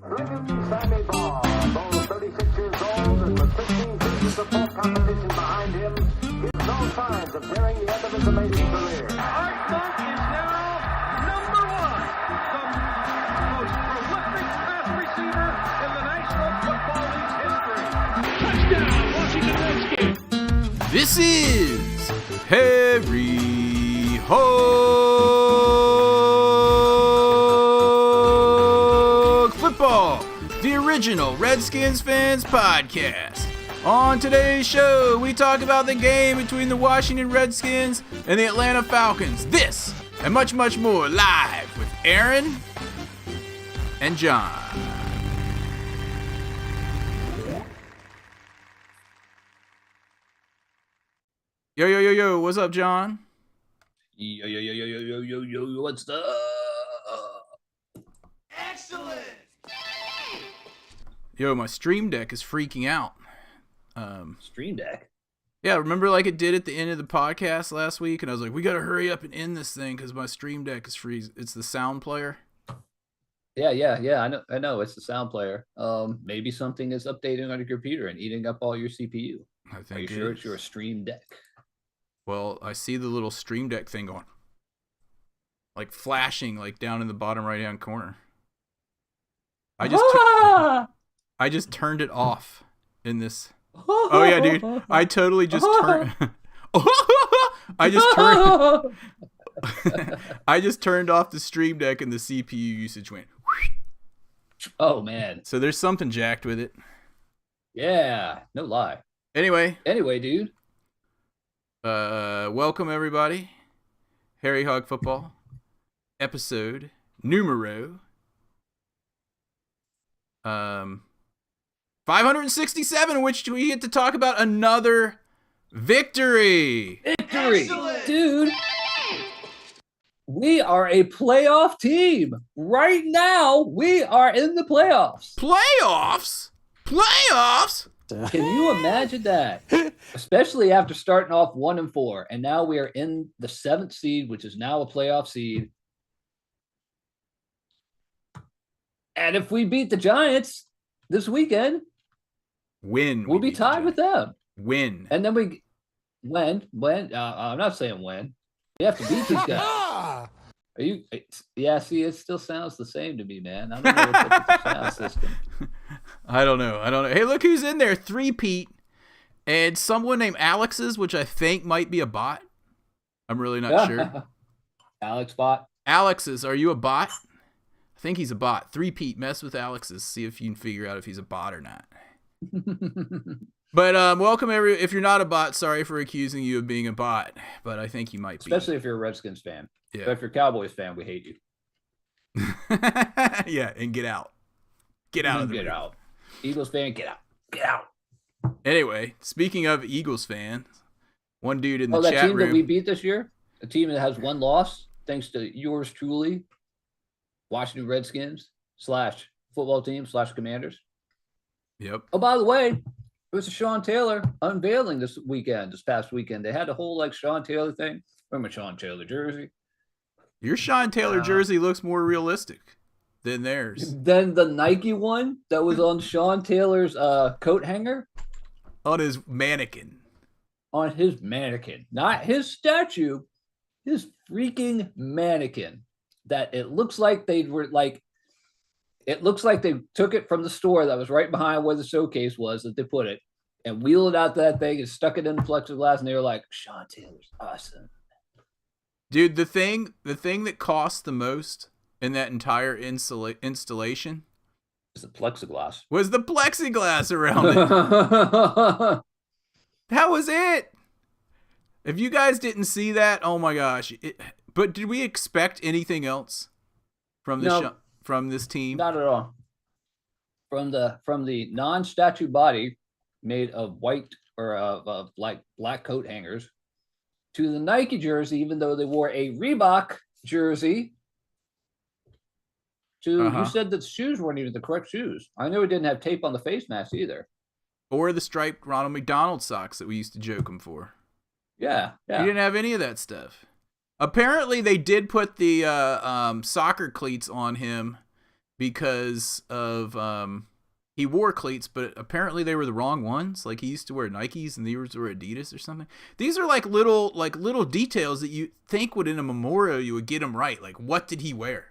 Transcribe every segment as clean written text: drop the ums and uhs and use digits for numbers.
Sammy Baugh, though 36 years old and with 15 seasons of full competition behind him, gives no signs of nearing the end of his amazing career. Art Monk is now number one, the most prolific pass receiver in the National Football League's history. Touchdown, Washington Redskins. This is Harry Hog Football, the original Redskins Fans podcast. On today's show, we talk about the game between the Washington Redskins and the Atlanta Falcons. This and much, much more live with Aaron and John. Yo, what's up, John? Yo, what's up? Excellent. Yo, my Stream Deck is freaking out. Stream Deck? Yeah, remember like it did at the end of the podcast last week, and I was like, we gotta hurry up and end this thing because my Stream Deck is freezing. It's the sound player. Yeah. I know. It's the sound player. Maybe something is updating on your computer and eating up all your CPU. I think. Are you sure it's your Stream Deck? Well, I see the little Stream Deck thing going, like flashing, like down in the bottom right-hand corner. I just turned it off in this. Oh yeah, dude! I totally just turned. I just turned off the Stream Deck, and the CPU usage went. Oh man! So there's something jacked with it. Yeah, no lie. Anyway, dude. Welcome everybody. Harry Hog Football, episode numero 567, in which we get to talk about another victory. Excellent. Dude. We are a playoff team. Right now, we are in the playoffs. Playoffs? Can you imagine that? Especially after starting off 1-4, and now we are in the 7th seed, which is now a playoff seed. And if we beat the Giants this weekend, we'll be tied with them. And then when? I'm not saying when. We have to beat these guys. Are you? Yeah. See, it still sounds the same to me, man. I don't know what's up with the sound system. I don't know. Hey, look who's in there. 3-Pete and someone named Alex's, which I think might be a bot. I'm really not sure. Alex bot. Alex's, are you a bot? I think he's a bot. 3-Pete, mess with Alex's. See if you can figure out if he's a bot or not. But welcome if you're not a bot, sorry for accusing you of being a bot, but I think you might be. Especially if you're a Redskins fan. Yeah. But if you're a Cowboys fan, we hate you. Yeah, and get out. Get out of the Get room. out. Eagles fan, get out. Get out. Anyway, speaking of Eagles fans, one dude in the that chat team room. that we beat this year, a team that has one loss, thanks to yours truly, Washington Redskins / football team / Commanders. Yep. Oh, by the way, it was a Sean Taylor unveiling this past weekend. They had a whole Sean Taylor thing. Remember Sean Taylor jersey? Your Sean Taylor jersey looks more realistic than theirs. Then the Nike one that was on Sean Taylor's coat hanger. On his mannequin. On his mannequin. Not his statue, his freaking mannequin. That it looks like they took it from the store that was right behind where the showcase was that they put it and wheeled it out to that thing and stuck it in the plexiglass, and they were like, Sean Taylor's awesome. Dude, the thing that cost the most in that entire installation It's the plexiglass. was the plexiglass around it. That was it. If you guys didn't see that, oh my gosh. But did we expect anything else from this team? Not at all. From the non-statue body made of white or of black coat hangers to the Nike jersey, even though they wore a Reebok jersey. You said that the shoes weren't even the correct shoes. I know it didn't have tape on the face mask either. Or the striped Ronald McDonald socks that we used to joke him for. Yeah. You didn't have any of that stuff. Apparently, they did put the soccer cleats on him because of he wore cleats, but apparently they were the wrong ones. Like he used to wear Nikes and these were Adidas or something. These are like little details that you think would in a memorial you would get them right. Like what did he wear?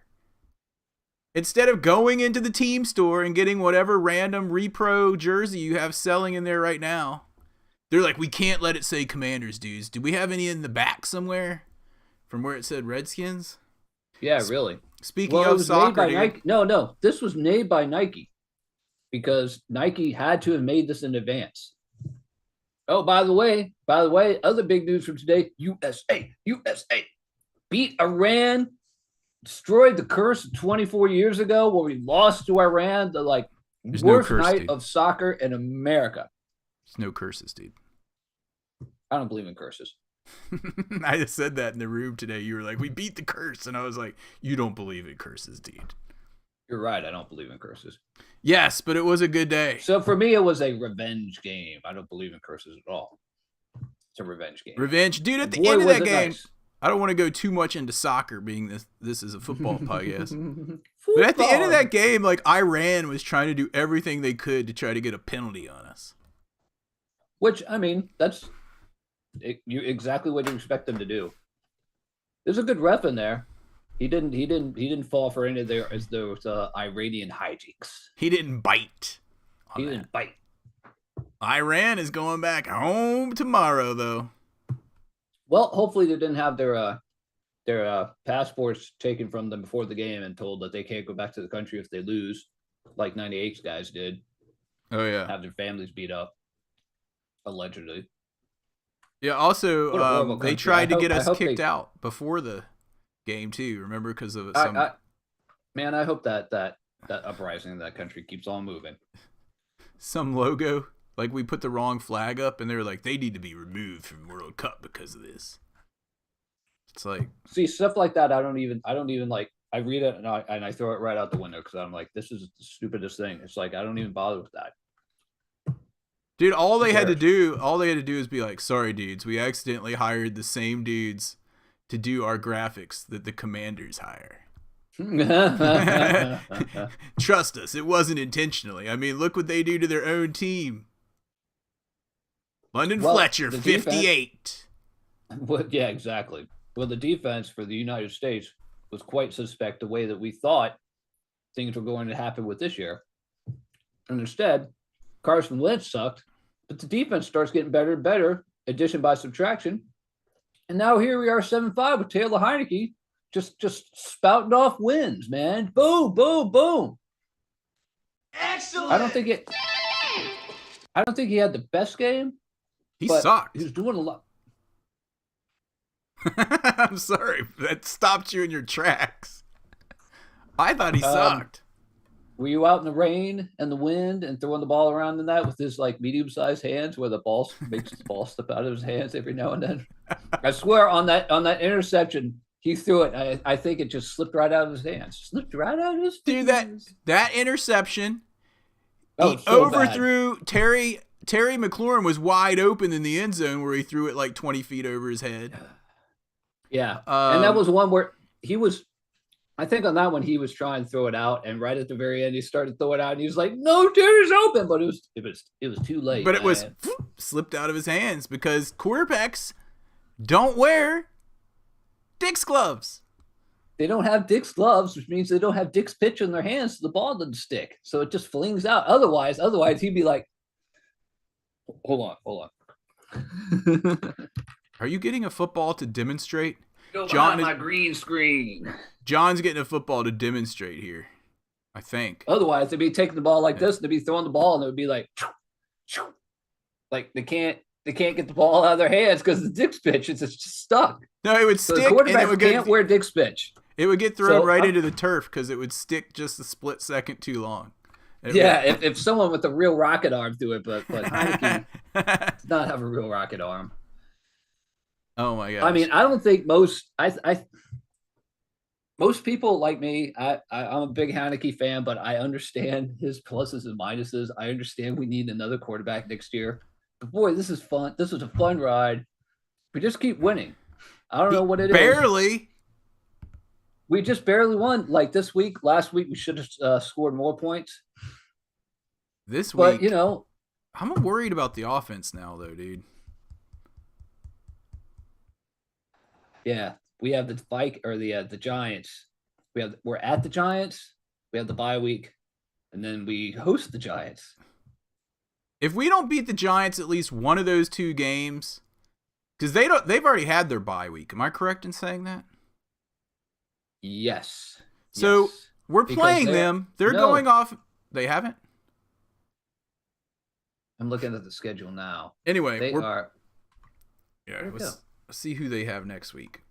Instead of going into the team store and getting whatever random repro jersey you have selling in there right now, they're like, we can't let it say Commanders, dudes. Do we have any in the back somewhere from where it said Redskins? Yeah, really. Speaking of soccer, made by Nike. No, this was made by Nike because Nike had to have made this in advance. Oh, by the way, other big news from today: USA beat Iran, destroyed the curse 24 years ago where we lost to Iran, the worst night of soccer in America. There's no curses, dude. I don't believe in curses. I just said that in the room today. You were like, we beat the curse. And I was like, you don't believe in curses, dude. You're right. I don't believe in curses. Yes, but it was a good day. So for me, it was a revenge game. I don't believe in curses at all. It's a revenge game. Revenge. Dude, at the end of that game, nice. I don't want to go too much into soccer being this is a football podcast. But at the end of that game, Iran was trying to do everything they could to try to get a penalty on us. Which, I mean, that's exactly what you expect them to do. There's a good ref in there. He didn't fall for any of those Iranian hijinks. He didn't bite. He didn't bite. Iran is going back home tomorrow, though. Well, hopefully they didn't have their passports taken from them before the game and told that they can't go back to the country if they lose, like 98's guys did. Oh yeah, have their families beat up. Allegedly. Yeah, also, they tried to get us kicked out before the game, too. Remember? Because of some... I hope that uprising in that country keeps on moving. Some logo, we put the wrong flag up, and they were like, they need to be removed from World Cup because of this. It's like... See, stuff like that, I don't even I read it, and I throw it right out the window, because I'm like, this is the stupidest thing. It's like, I don't even bother with that. Dude, all they had to do is be like, sorry, dudes, we accidentally hired the same dudes to do our graphics that the Commanders hire. Trust us, it wasn't intentionally. I mean, look what they do to their own team. London Fletcher, 58. Yeah, exactly. Well, the defense for the United States was quite suspect the way that we thought things were going to happen with this year. And instead, Carson Wentz sucked, but the defense starts getting better and better, addition by subtraction. And now here we are 7-5 with Taylor Heineke just spouting off wins, man. Boom, boom, boom. Excellent. I don't think he had the best game. He sucked. He was doing a lot. I'm sorry. That stopped you in your tracks. I thought he sucked. Were you out in the rain and the wind and throwing the ball around in that with his medium-sized hands where the ball makes the ball slip out of his hands every now and then? I swear on that interception, he threw it. I think it just slipped right out of his hands. Slipped right out of his hands. Dude, that interception, he overthrew bad. Terry McLaurin was wide open in the end zone where he threw it 20 feet over his head. Yeah. And that was one where he was, I think on that one, he was trying to throw it out, and right at the very end, he started to throw it out, and he was like, no, Terry's open, but it was too late. But it was slipped out of his hands because quarterbacks don't wear Dick's gloves. They don't have Dick's gloves, which means they don't have Dick's pitch in their hands, so the ball doesn't stick. So it just flings out. Otherwise, he'd be like, hold on. Are you getting a football to demonstrate? Go behind my green screen. John's getting a football to demonstrate here, I think. Otherwise, they'd be taking the ball like this, and they'd be throwing the ball, and it would be like they can't get the ball out of their hands because the Dick's pitch is just stuck. No, it would stick. The quarterback can't wear Dick's pitch. It would get thrown right into the turf because it would stick just a split second too long. If someone with a real rocket arm do it, but Heineke does not have a real rocket arm. Oh my gosh. I mean, I don't think most people like me. I'm a big Heineke fan, but I understand his pluses and minuses. I understand we need another quarterback next year. But boy, this is fun. This is a fun ride. We just keep winning. I don't know what it is. Barely. We just barely won. Like this week, last week we should have scored more points. This week, but I'm worried about the offense now, though, dude. Yeah, we have the the Giants. We're at the Giants. We have the bye week, and then we host the Giants. If we don't beat the Giants at least one of those 2 games, because they've already had their bye week. Am I correct in saying that? Yes. So we're playing them. They're going off. They haven't. I'm looking at the schedule now. Anyway, they are. Yeah, let's see who they have next week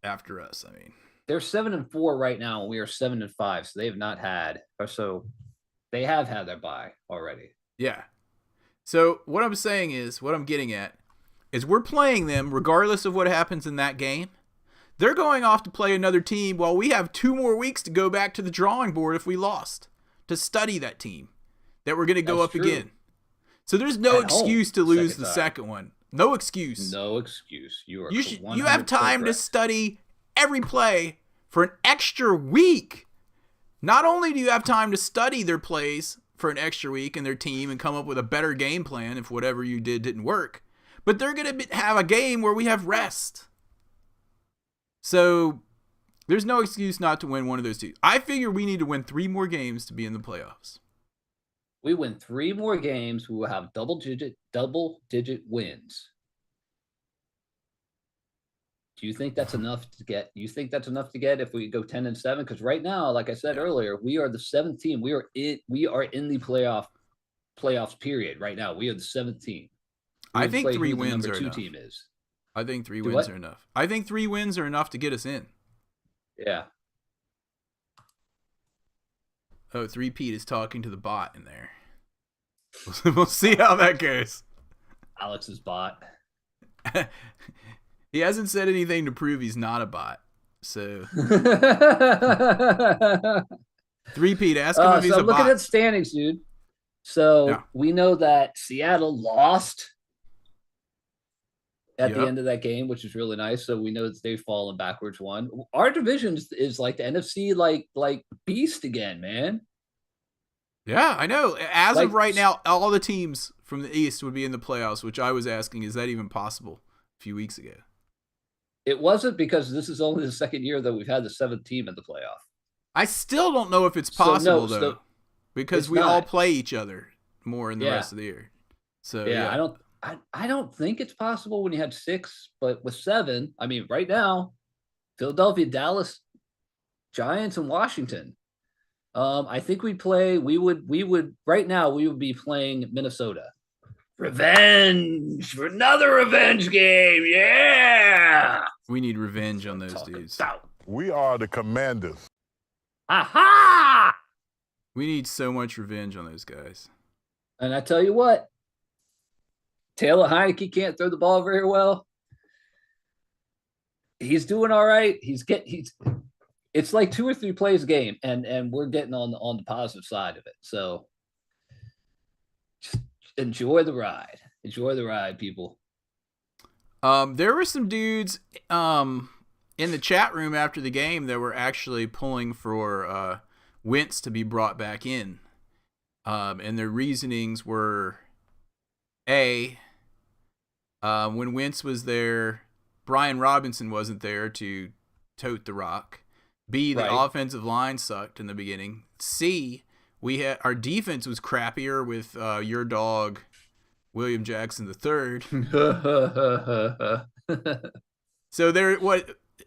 after us. I mean, they're 7-4 right now, and we are 7-5. So they have not had, or so they have had their bye already. Yeah. So what I'm saying is, what I'm getting at is, we're playing them regardless of what happens in that game. They're going off to play another team while we have 2 more weeks to go back to the drawing board if we lost, to study that team that we're going to go up again. So there's no excuse to lose the second one. No excuse. No excuse. You have time to study every play for an extra week. Not only do you have time to study their plays for an extra week and their team and come up with a better game plan if whatever you did didn't work, but they're going to have a game where we have rest. So there's no excuse not to win one of those 2. I figure we need to win 3 more games to be in the playoffs. We win 3 more games, we will have double-digit wins. Do you think that's enough to get? You think that's enough to get if we go 10-7? Because right now, like I said earlier, we are the 7th team. We are in the playoffs period right now. We are the 7th team. I think 3 wins are enough. Team is. I think 3 wins are enough. I think 3 wins are enough to get us in. Yeah. Oh, 3Pete is talking to the bot in there. We'll see how that goes. Alex's bot. He hasn't said anything to prove he's not a bot. So 3Pete, ask him if he's a bot. I'm looking at standings, dude. So we know that Seattle lost at the end of that game, which is really nice. So we know that they've fallen backwards 1. Our division is like the NFC, like beast again, man. Yeah, I know. As of right now, all the teams from the East would be in the playoffs, which I was asking, is that even possible a few weeks ago? It wasn't, because this is only the 2nd year that we've had the 7th team in the playoff. I still don't know if it's possible, though, because we all play each other more in the rest of the year. So I don't think it's possible when you had 6, but with 7, I mean, right now, Philadelphia, Dallas, Giants, and Washington. I think we would right now we would be playing Minnesota. Revenge for another revenge game. Yeah. We need revenge on those dudes. We are the Commanders. Aha! We need so much revenge on those guys. And I tell you what, Taylor Heineke can't throw the ball very well. He's doing all right. It's like 2 or 3 plays a game, and we're getting on the positive side of it. So just enjoy the ride. Enjoy the ride, people. There were some dudes in the chat room after the game that were actually pulling for Wentz to be brought back in. And their reasonings were, when Wentz was there, Brian Robinson wasn't there to tote the rock. B, the offensive line sucked in the beginning. C, our defense was crappier with your dog, William Jackson III. So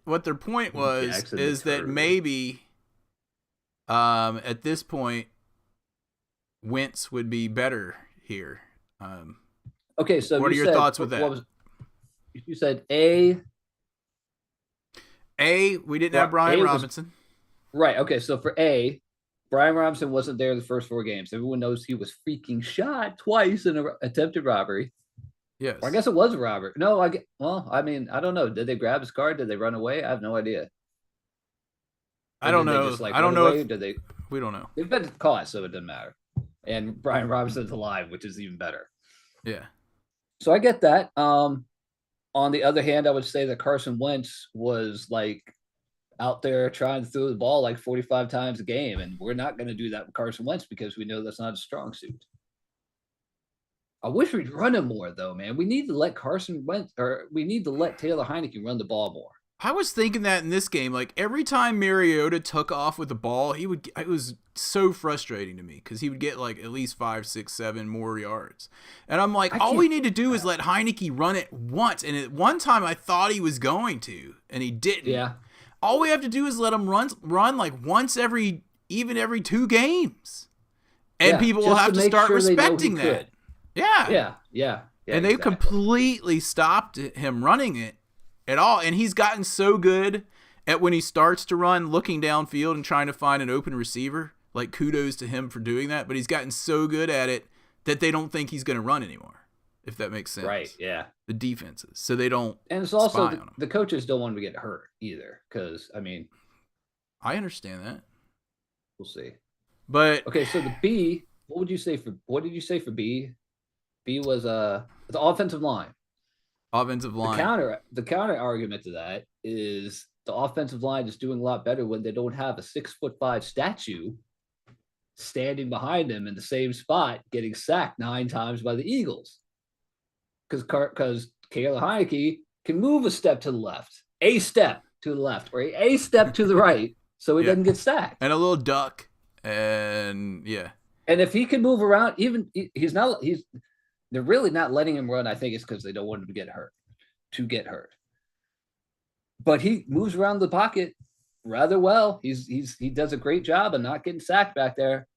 what their point was is that maybe at this point Wentz would be better here. Okay, so what are your thoughts with that? You said A, we didn't have Brian Robinson. Right. Okay. So for A, Brian Robinson wasn't there the first 4 games. Everyone knows he was freaking shot twice in an attempted robbery. Yes. Or I guess it was a robbery. No, I don't know. Did they grab his car? Did they run away? I have no idea. I don't know. I don't know. We don't know. They've been caught, so it doesn't matter. And Brian Robinson's alive, which is even better. Yeah. So I get that. On the other hand, I would say that Carson Wentz was like, out there trying to throw the ball like 45 times a game, and we're not going to do that with Carson Wentz because we know that's not a strong suit. I wish we'd run him more, though, man. We need to let Carson Wentz, or we need to let Taylor Heineke run the ball more. I was thinking that in this game, like every time Mariota took off with the ball, it was so frustrating to me because he would get like at least 5, 6, 7 more yards. And I'm like, all we need to do is let Heineke run it once. And at one time I thought he was going to, and he didn't. Yeah. All we have to do is let him run like once every 2 games. And people will have to start respecting that. Yeah. And they completely stopped him running it at all. And he's gotten so good at when he starts to run, looking downfield and trying to find an open receiver. Like, kudos to him for doing that. But he's gotten so good at it that they don't think he's going to run anymore, if that makes sense. Right, yeah. The defenses. So they don't. And it's also the coaches don't want him to get hurt either. Because, I mean. I understand that. We'll see. But. Okay, so the B, what did you say for B? B was the offensive line. Offensive line. The counter argument to that is the offensive line is doing a lot better when they don't have a 6'5" statue standing behind them in the same spot, getting sacked 9 times by the Eagles. Because Taylor Heineke can move a step to the left, a step to the left, or a step to the right, so he doesn't get sacked. And a little duck, and yeah. And if he can move around, they're really not letting him run. I think it's because they don't want him to get hurt. But he moves around the pocket rather well. He does a great job of not getting sacked back there.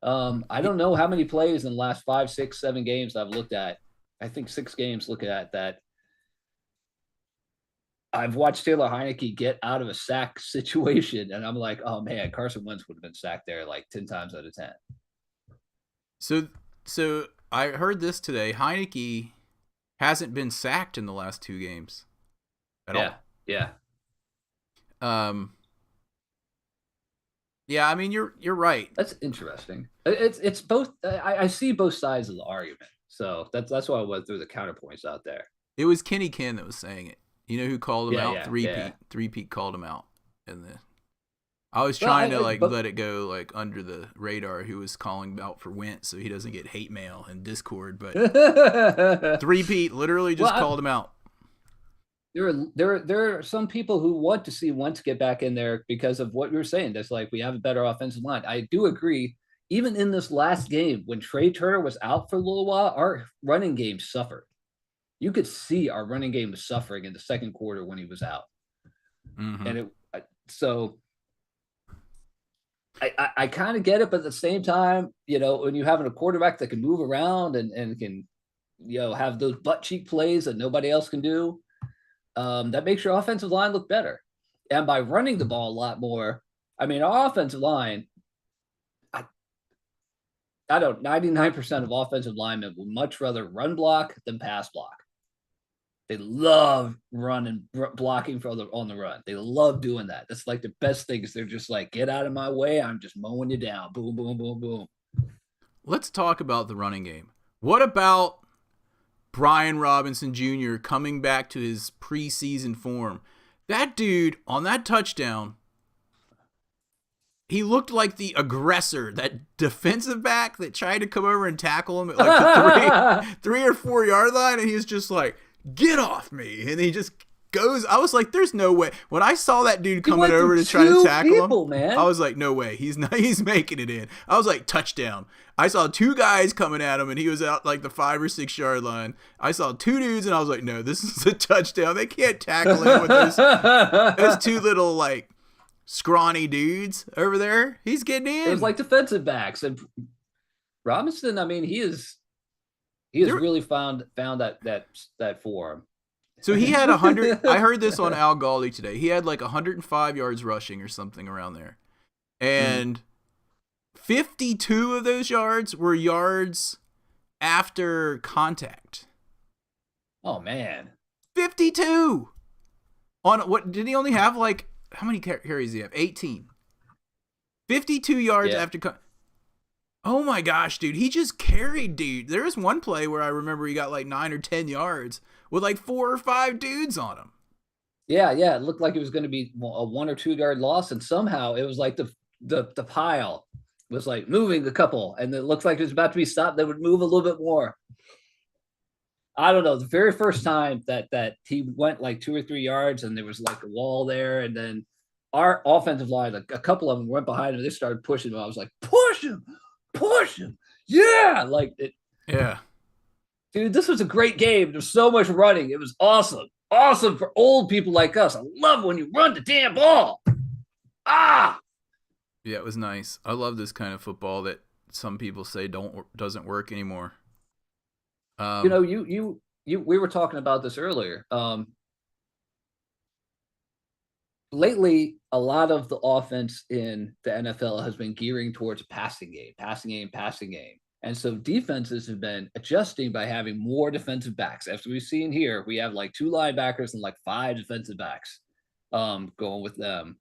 I don't know how many plays in the last 5, 6, 7 games I've looked at. I think 6 games looking at that. I've watched Taylor Heineke get out of a sack situation, and I'm like, oh man, Carson Wentz would have been sacked there like 10 times out of 10. So I heard this today. Heineke hasn't been sacked in the last 2 games at all. Yeah. Yeah, I mean you're right. That's interesting. It's both. I see both sides of the argument. So that's why I went through the counterpoints out there. It was Kenny Ken that was saying it. You know who called him out? Yeah, Three-Peat called him out. I was trying to let it go like under the radar who was calling out for Wentz so he doesn't get hate mail in Discord, but Three-Peat literally just called him out. There are some people who want to see Wentz get back in there because of what you were saying. That's like we have a better offensive line. I do agree. Even in this last game, when Trey Turner was out for a little while, our running game suffered. You could see our running game was suffering in the second quarter when he was out. Mm-hmm. And I kind of get it, but at the same time, when you're having a quarterback that can move around and can, have those butt cheek plays that nobody else can do, that makes your offensive line look better. And by running the ball a lot more, I mean, our offensive line, 99% of offensive linemen would much rather run block than pass block. They love running, blocking on the run. They love doing that. That's like the best things. They're just like, get out of my way. I'm just mowing you down. Boom, boom, boom, boom. Let's talk about the running game. What about Brian Robinson Jr. coming back to his preseason form? That dude on that touchdown, he looked like the aggressor, that defensive back that tried to come over and tackle him at like the 3 or 4 yard line, and he was just like, get off me. And he just goes. I was like, there's no way. When I saw that dude coming over to try to tackle him, man. I was like, no way. He's making it in. I was like, touchdown. I saw 2 guys coming at him, and he was out like the 5 or 6 yard line. I saw 2 dudes, and I was like, no, this is a touchdown. They can't tackle him with those 2 little like scrawny dudes over there. He's getting in. It was like defensive backs. And Robinson, I mean, he has really found that form. So he had 100. I heard this on Al Galdi today. He had like 105 yards rushing or something around there, and 52 of those yards were yards after contact. Oh man, 52 on what? Did he only have like how many carries? Did he have 18. 52 yards after contact. Oh my gosh, dude. He just carried, dude. There was one play where I remember he got like 9 or 10 yards with like 4 or 5 dudes on him. Yeah, it looked like it was going to be a 1 or 2 yard loss, and somehow it was like the pile was like moving a couple, and it looks like it was about to be stopped. They would move a little bit more. I don't know. The very first time that he went like 2 or 3 yards, and there was like a wall there, and then our offensive line, like a couple of them went behind him. They started pushing him. I was like, push him, yeah, like it. Yeah, dude, this was a great game. There's so much running. It was awesome for old people like us. I love when you run the damn ball. Yeah, it was nice. I love this kind of football that some people say doesn't work anymore. We were talking about this earlier. Lately, a lot of the offense in the NFL has been gearing towards passing game. And so defenses have been adjusting by having more defensive backs. As we've seen here, we have like 2 linebackers and like 5 defensive backs going with them.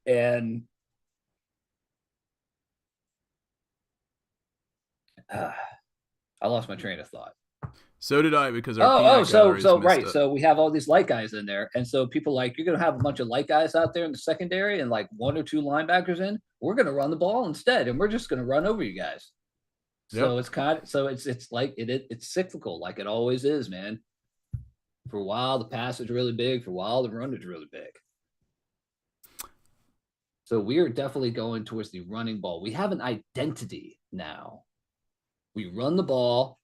And I lost my train of thought. So did I, because our so we have all these light guys in there, and so people like, you're going to have a bunch of light guys out there in the secondary and like 1 or 2 linebackers in. We're going to run the ball instead, and we're just going to run over you guys. So yep. It's like it's cyclical, like it always is, man. For a while the pass is really big, for a while the run is really big. So we are definitely going towards the running ball. We have an identity now. We run the ball.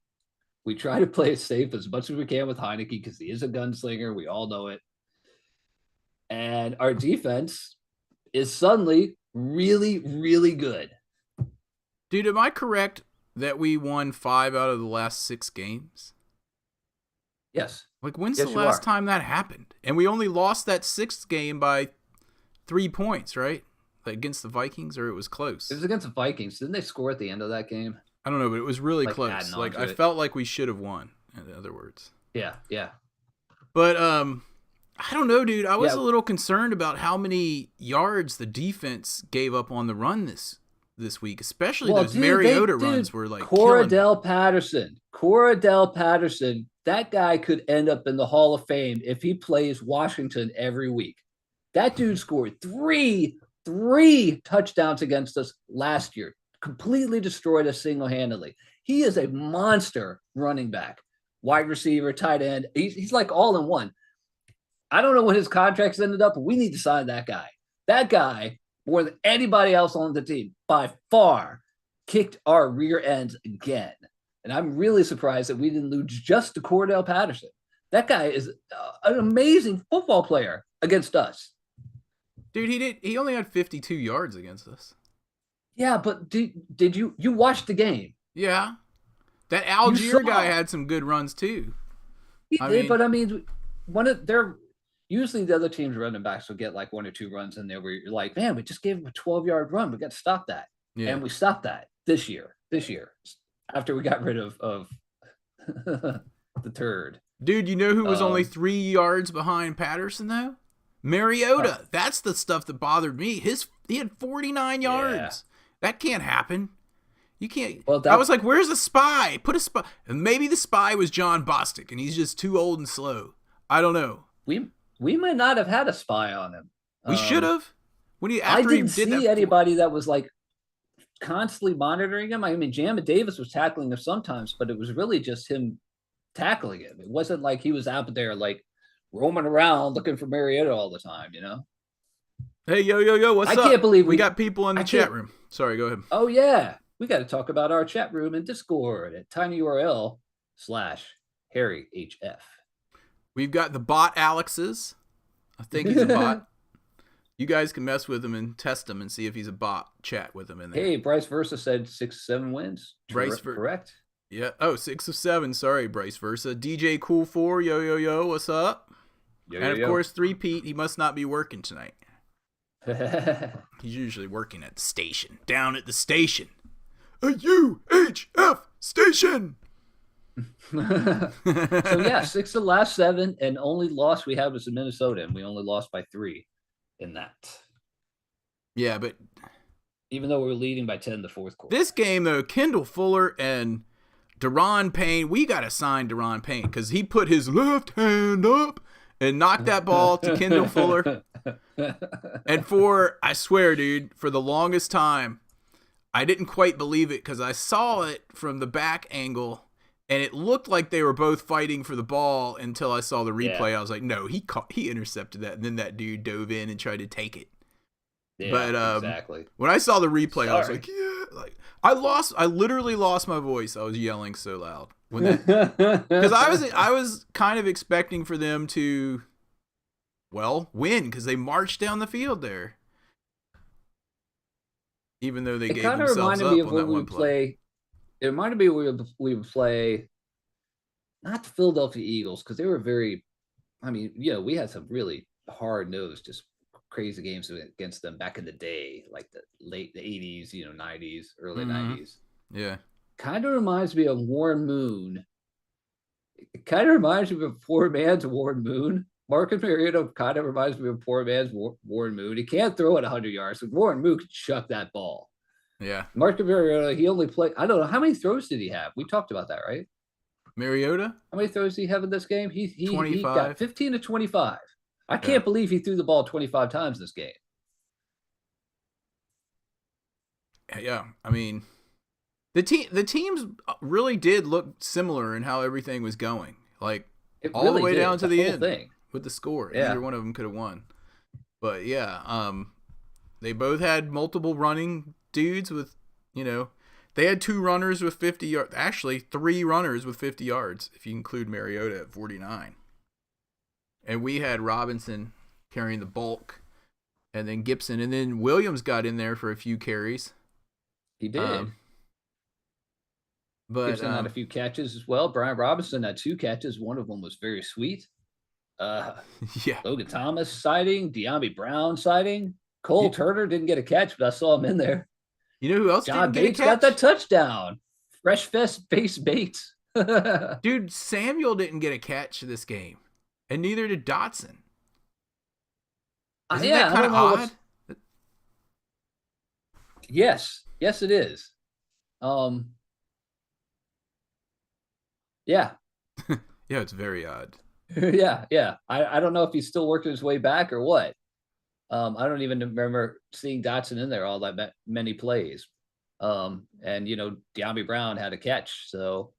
We try to play it safe as much as we can with Heineke because he is a gunslinger. We all know it. And our defense is suddenly really, really good. Dude, am I correct that we won 5 out of the last 6 games? Yes. Like, when's the last time that happened? And we only lost that 6th game by 3 points, right? Like against the Vikings, or it was close? It was against the Vikings. Didn't they score at the end of that game? I don't know, but it was really close. Like, I felt like we should have won, in other words. Yeah. But I don't know, dude. I was a little concerned about how many yards the defense gave up on the run this week, especially those Mariota runs were like Cordell Patterson. That guy could end up in the Hall of Fame if he plays Washington every week. That dude scored three touchdowns against us last year. Completely destroyed us single-handedly. He is a monster running back, wide receiver, tight end. He's like all in one. I don't know what his contracts ended up, but we need to sign that guy. That guy, more than anybody else on the team, by far, kicked our rear ends again. And I'm really surprised that we didn't lose just to Cordell Patterson. That guy is an amazing football player against us. Dude, he only had 52 yards against us. Yeah, but did you watch the game? Yeah. That Algier guy had some good runs too. But I mean, usually the other team's running backs will get like 1 or 2 runs in there where you're like, man, we just gave him a 12-yard run. We got to stop that. Yeah. And we stopped that this year, after we got rid of the turd. Dude, you know who was only 3 yards behind Patterson though? Mariota. That's the stuff that bothered me. He had 49 yards. Yeah. That can't happen. You can't. Well, I was like, where's the spy? Put a spy. And maybe the spy was John Bostic, and he's just too old and slow. I don't know. We might not have had a spy on him. We should have. I didn't see anybody that was like constantly monitoring him. I mean, Jamma Davis was tackling him sometimes, but it was really just him tackling him. It wasn't like he was out there like roaming around looking for Mariota all the time, you know? Hey, yo, what's up? I can't believe we got people in the chat room. Sorry, go ahead. Oh, yeah. We got to talk about our chat room in Discord at tinyurl/HarryHF. We've got the bot Alex's. I think he's a bot. You guys can mess with him and test him and see if he's a bot. Chat with him in there. Hey, Bryce Versa said 6-7 wins. Correct. Yeah. Oh, 6 of 7. Sorry, Bryce Versa. DJ Cool 4. Yo. What's up? And of course, 3-Pete. He must not be working tonight. He's usually working at the station. Down at the station. A UHF station. So yeah, 6 of the last 7, and only loss we had was in Minnesota, and we only lost by 3 in that. Yeah, but even though we were leading by 10 in the fourth quarter. This game though, Kendall Fuller and Daron Payne, we got to sign Daron Payne because he put his left hand up and knock that ball to Kendall Fuller. And I swear, dude, for the longest time, I didn't quite believe it because I saw it from the back angle, and it looked like they were both fighting for the ball until I saw the replay. I was like, no, he intercepted that, and then that dude dove in and tried to take it. Yeah, but exactly. When I saw the replay, I was like, yeah, like I literally lost my voice. I was yelling so loud when that because I was kind of expecting for them to, well, win because they marched down the field there. Even though they gave themselves up on that one play. It reminded me we would play not the Philadelphia Eagles because they were very, I mean, we had some really hard-nosed, just crazy games against them back in the day, like the late 80s, 90s, early 90s. Yeah. Kind of reminds me of Warren Moon. It kind of reminds me of a poor man's Warren Moon. Marcus Mariota kind of reminds me of a poor man's Warren Moon. He can't throw it 100 yards, but Warren Moon could chuck that ball. Yeah. Marcus Mariota, he only played, I don't know, how many throws did he have? We talked about that, right? Mariota? How many throws did he have in this game? He 25. He got 15 to 25. I can't believe he threw the ball 25 times this game. Yeah, I mean, the teams really did look similar in how everything was going. Like, all really the way down to the end with the score. Yeah. Neither one of them could have won. But, yeah, they both had multiple running dudes with, they had 2 runners with 50 yards. Actually, 3 runners with 50 yards, if you include Mariota at 49. And we had Robinson carrying the bulk, and then Gibson. And then Williams got in there for a few carries. He did. But Gibson had a few catches as well. Brian Robinson had 2 catches. One of them was very sweet. Logan Thomas sighting. De'Ami Brown sighting. Cole Turner didn't get a catch, but I saw him in there. You know who else John didn't Bates get a catch? Got that touchdown. Fresh Fest base Bates. Dude, Samuel didn't get a catch this game. And neither did Dotson. Isn't that kind of odd? Yes, it is. Yeah. Yeah, it's very odd. Yeah. I don't know if he's still working his way back or what. I don't even remember seeing Dotson in there all that many plays. And De'Ami Brown had a catch, so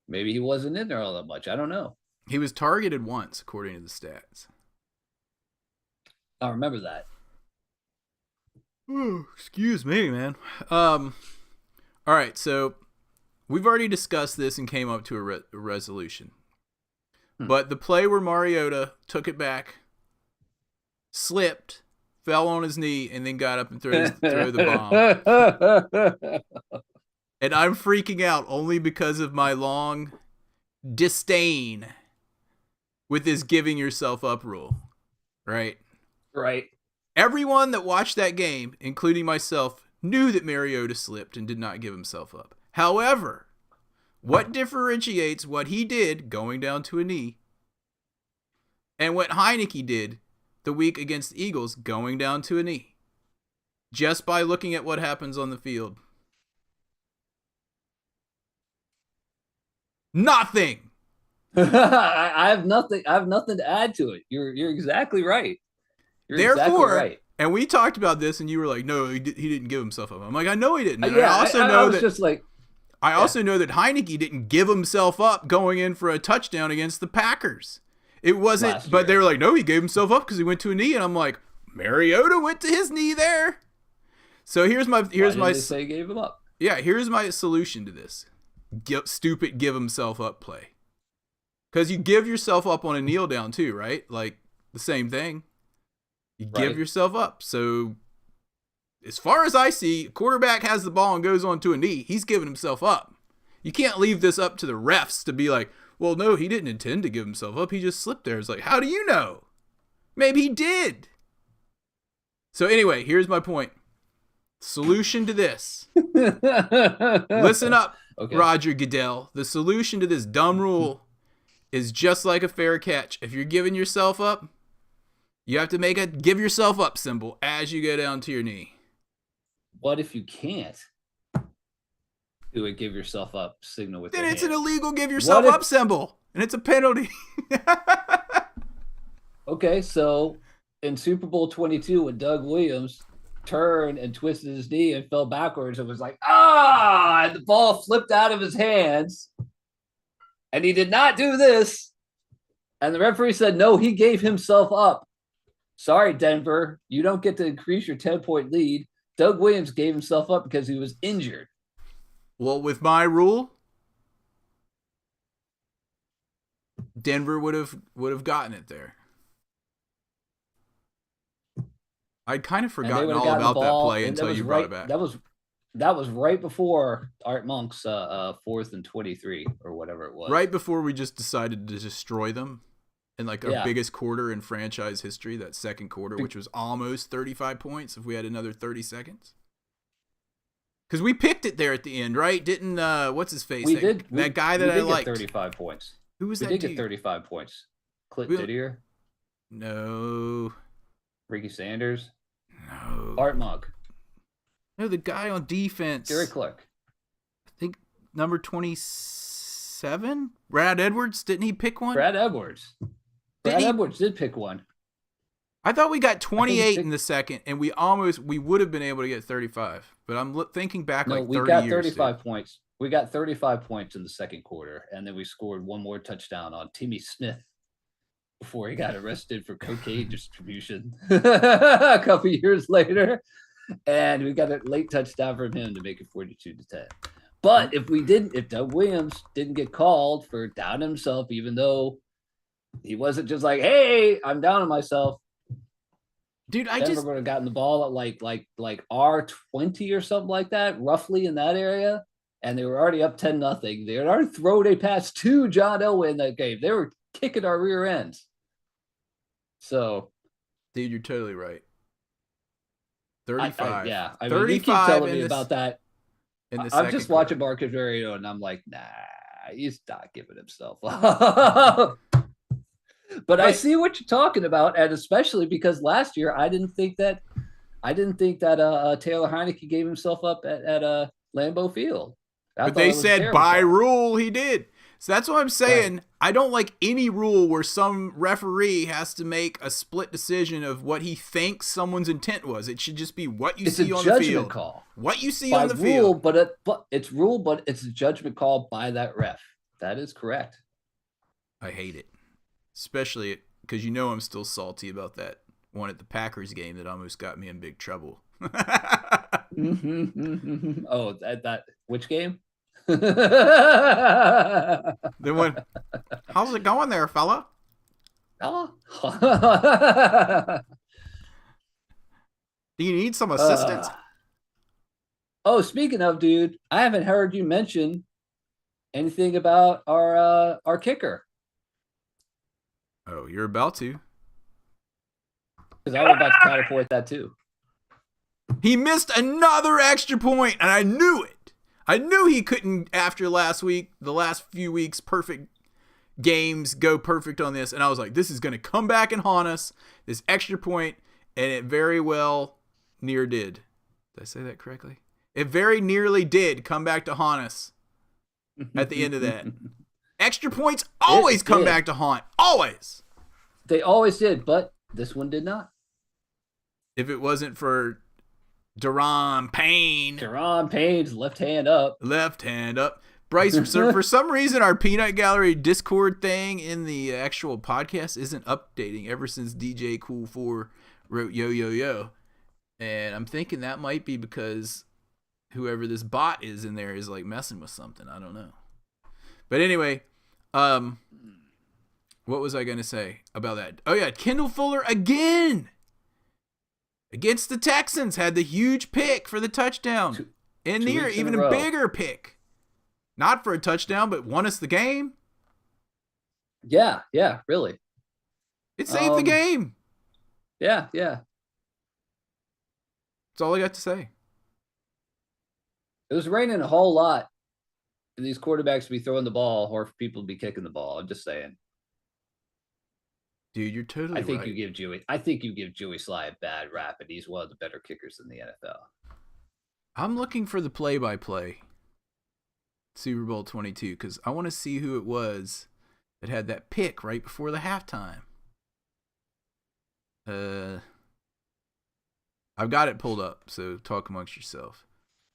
maybe he wasn't in there all that much. I don't know. He was targeted once, according to the stats. I remember that. Ooh, excuse me, man. All right, so we've already discussed this and came up to a resolution. But the play where Mariota took it back, slipped, fell on his knee, and then got up and threw the bomb. And I'm freaking out only because of my long disdain with this giving yourself up rule, right? Right. Everyone that watched that game, including myself, knew that Mariota slipped and did not give himself up. However, what differentiates what he did going down to a knee and what Heineke did the week against the Eagles going down to a knee? Just by looking at what happens on the field. Nothing. I have nothing to add to it. You're exactly right. Therefore, right. And we talked about this, and you were like, "No, he didn't give himself up." I'm like, "I know he didn't." And I also know that Heineke didn't give himself up going in for a touchdown against the Packers. It wasn't, but they were like, "No, he gave himself up because he went to a knee," and I'm like, Mariota went to his knee there. So here's my say gave him up. Yeah, here's my solution to this stupid give himself up play. Because you give yourself up on a kneel down too, right? Like the same thing. You give yourself up. So as far as I see, a quarterback has the ball and goes on to a knee. He's giving himself up. You can't leave this up to the refs to be like, well, no, he didn't intend to give himself up. He just slipped there. It's like, how do you know? Maybe he did. So anyway, here's my point. Solution to this. Listen up, Roger Goodell. The solution to this dumb rule is just like a fair catch. If you're giving yourself up, you have to make a give yourself up symbol as you go down to your knee. What if you can't do a give yourself up signal with then it's an illegal give yourself up symbol, and it's a penalty. Okay, so in Super Bowl 22, when Doug Williams turned and twisted his knee and fell backwards, it was like, and the ball flipped out of his hands. And he did not do this. And the referee said, no, he gave himself up. Sorry, Denver, you don't get to increase your 10-point lead. Doug Williams gave himself up because he was injured. Well, with my rule, Denver would have gotten it there. I'd kind of forgotten all about that play until you brought it back. That was right before Art Monk's 4th and 23 or whatever it was. Right before we just decided to destroy them in like our biggest quarter in franchise history, that second quarter, which was almost 35 points if we had another 30 seconds. Because we picked it there at the end, right? Didn't what's his face? That guy that I liked. 35 points. Who was that? We did get 35 points. Clint Didier. No. Ricky Sanders. No. Art Monk. No, the guy on defense. Gary Clark. I think number 27? Brad Edwards? Didn't he pick one? Brad Edwards. Edwards did pick one. I thought we got 28 in the second, and we would have been able to get 35. But I'm thinking back like 30 years. We got 35 points. We got 35 points in the second quarter, and then we scored one more touchdown on Timmy Smith before he got arrested for cocaine distribution a couple years later. And we got a late touchdown from him to make it 42-10. But if Doug Williams didn't get called for down himself, even though he wasn't just like, hey, I'm down on myself. Dude, Denver would have gotten the ball at like R20 or something like that, roughly in that area. And they were already up 10-0. They had already thrown a pass to John Elway in that game. They were kicking our rear ends. So, dude, you're totally right. 35. Yeah. I mean, you keep telling me about that. I'm just watching Marcus Mariota, and I'm like, nah, he's not giving himself up. But I see what you're talking about, and especially because last year I didn't think that Taylor Heineke gave himself up at Lambeau Field. But they said by rule he did. So that's what I'm saying. Right. I don't like any rule where some referee has to make a split decision of what he thinks someone's intent was. It should just be what you see on the field. It's a judgment call. What you see on the field. But it's a judgment call by that ref. That is correct. I hate it. Especially because I'm still salty about that one at the Packers game that almost got me in big trouble. Oh, that which game? Then what? How's it going there, fella? Fella? Do you need some assistance? Speaking of, dude, I haven't heard you mention anything about our kicker. Oh, you're about to. Because I was about to counterpoint that too. He missed another extra point, and I knew it. I knew he couldn't, after the last few weeks, perfect games, go perfect on this. And I was like, this is going to come back and haunt us, this extra point, and it very well near did. Did I say that correctly? It very nearly did come back to haunt us at the end of that. Extra points always come back to haunt. Always. They always did, but this one did not. If it wasn't for Daron Payne. Daron Payne's left hand up. Bryce, for some reason, our Peanut Gallery Discord thing in the actual podcast isn't updating ever since DJ Cool 4 wrote yo, yo, yo. And I'm thinking that might be because whoever this bot is in there is like messing with something. I don't know. But anyway, what was I going to say about that? Oh, yeah, Kendall Fuller again. Against the Texans, had the huge pick for the touchdown. And near even a bigger pick. Not for a touchdown, but won us the game. Yeah, really. It saved the game. Yeah. That's all I got to say. It was raining a whole lot for these quarterbacks to be throwing the ball or for people to be kicking the ball. I'm just saying. Dude, you're totally right. I think you give Joey Sly a bad rap, and he's one of the better kickers in the NFL. I'm looking for the play-by-play Super Bowl 22 because I want to see who it was that had that pick right before the halftime. I've got it pulled up, so talk amongst yourself.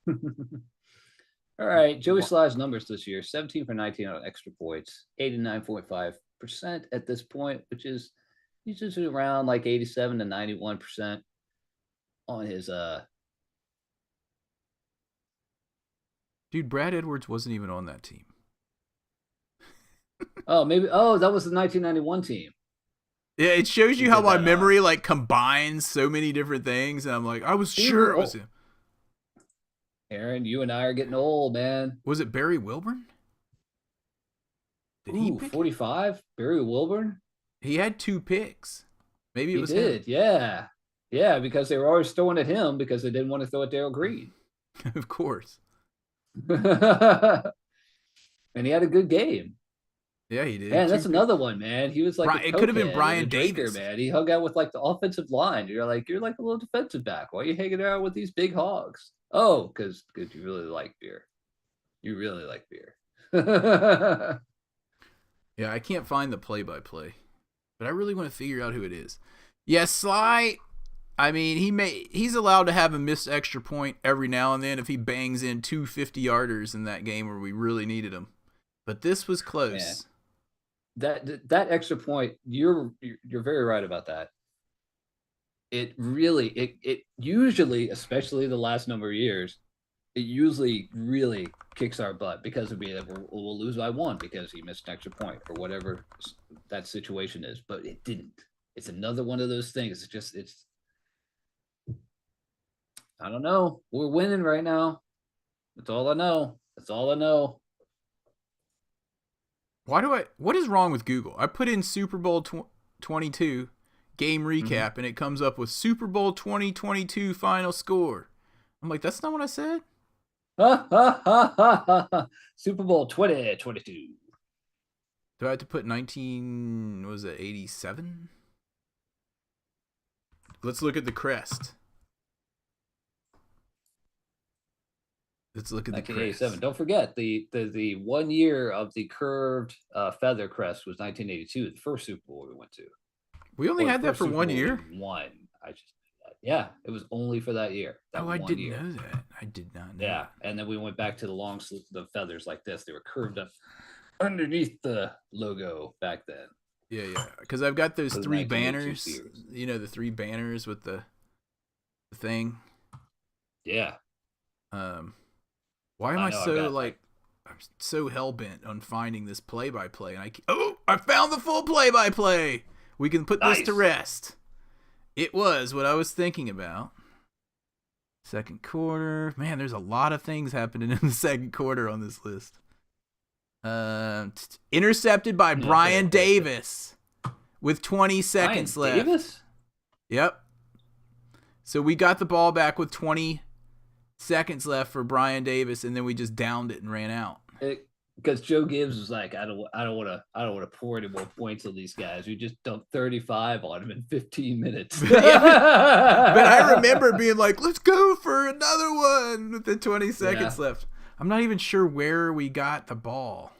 All right, Joey Sly's numbers this year: 17 for 19 on extra points, 89.5% at this point, which is he's just around like 87 to 91% on his Dude, Brad Edwards wasn't even on that team. Oh, maybe. Oh, that was the 1991 team. Yeah, it shows you how my memory like combines so many different things, and I'm like, I was sure it was him. Aaron, you and I are getting old, man. Was it Barry Wilburn? Did he pick 45? Barry Wilburn? He had 2 picks. Maybe it was him. Yeah. Yeah, because they were always throwing at him because they didn't want to throw at Darryl Green. Of course. And he had a good game. Yeah, he did. Man, that's another one, man. He was like it could have been Brian Davis, man. He hung out with like the offensive line. You're like a little defensive back. Why are you hanging out with these big hogs? Oh, because you really like beer. You really like beer. Yeah, I can't find the play-by-play, but I really want to figure out who it is. Yeah, Sly. I mean, he's allowed to have a missed extra point every now and then if he bangs in 2 50-yarders in that game where we really needed him. But this was close. Yeah. That extra point, you're very right about that. It usually, especially the last number of years, it usually really kicks our butt because we'll lose by 1 because he missed an extra point or whatever that situation is. But it didn't. It's another one of those things. I don't know. We're winning right now. That's all I know. What is wrong with Google? I put in Super Bowl 22 game recap and it comes up with Super Bowl 2022 final score. I'm like, that's not what I said. Super Bowl 2022. Do I have to put 87? Let's look at the crest. Let's look at the 1987. Don't forget the 1 year of the curved feather crest was 1982, the first Super Bowl we went to. We only had that for 1 year. Yeah, it was only for that year. I didn't know that. I did not know. Yeah, and then we went back to the feathers like this. They were curved up underneath the logo back then. Yeah, because I've got those 3 banners. You know, the 3 banners with the thing. Yeah. Why am I I'm so hell-bent on finding this play-by-play, and I found the full play-by-play. We can put this to rest. It was what I was thinking about. Second quarter. Man, there's a lot of things happening in the second quarter on this list. Intercepted by Brian Davis with 20 seconds left. Davis? Yep. So we got the ball back with 20 seconds left for Brian Davis, and then we just downed it and ran out. Because Joe Gibbs was like, I don't want to pour any more points on these guys. We just dumped 35 on them in 15 minutes. But I remember being like, let's go for another one with the 20 seconds left. I'm not even sure where we got the ball,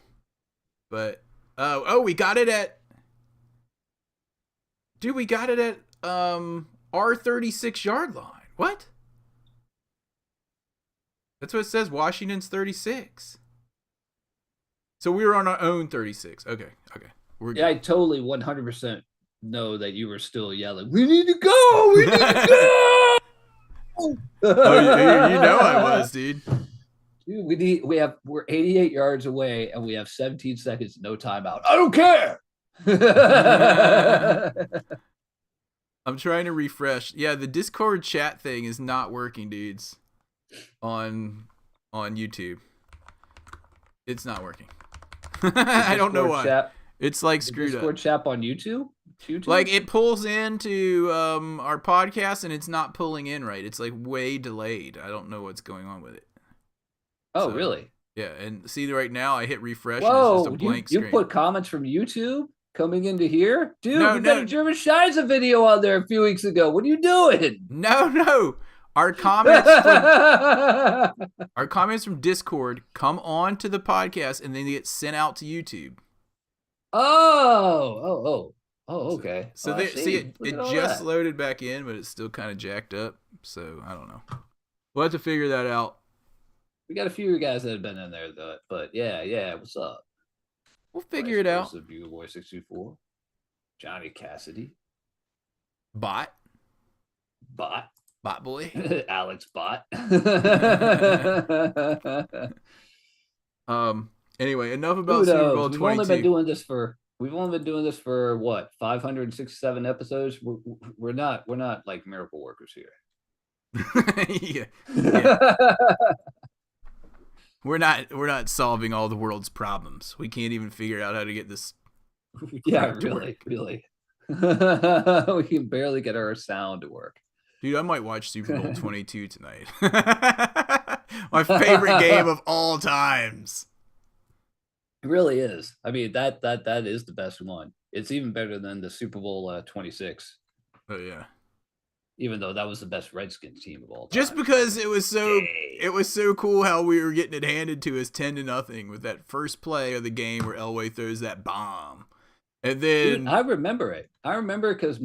but we got it at our 36-yard line. What? That's what it says. Washington's 36. So we were on our own 36. Okay. I totally 100% know that you were still yelling, "We need to go! We need to go!" Oh, you know I was, dude. Dude, we're 88 yards away and we have 17 seconds, no timeout. I don't care. I'm trying to refresh. Yeah, the Discord chat thing is not working, dudes. On YouTube, it's not working. I don't know why. Chat, it's like screwed Discord up. Chat on YouTube? Like it pulls into our podcast and it's not pulling in right. It's like way delayed. I don't know what's going on with it. Oh, really? Yeah, and see right now I hit refresh. Whoa, and it's just a blank screen. You put comments from YouTube coming into here? Dude, we got a German Scheisse video on there a few weeks ago. What are you doing? No. Our comments from Discord come on to the podcast and then they get sent out to YouTube. Oh. Oh, okay. So they see it just loaded back in, but it's still kind of jacked up. So I don't know. We'll have to figure that out. We got a few guys that have been in there, though. But yeah. What's up? We'll figure it out. Bugle Boy 624, Johnny Cassidy, Bot boy, Alex Bot. Anyway, enough about Super Bowl 22. We've only been doing this for what, 567 episodes. We're not like miracle workers here. yeah. We're not solving all the world's problems. We can't even figure out how to get this. Yeah, really. We can barely get our sound to work. Dude, I might watch Super Bowl 22 tonight. My favorite game of all times. It really is. I mean, that is the best one. It's even better than the Super Bowl 26. Oh yeah. Even though that was the best Redskins team of all time. Just because it was so cool how we were getting it handed to us 10-0 with that first play of the game where Elway throws that bomb. And then dude, I remember it. I remember because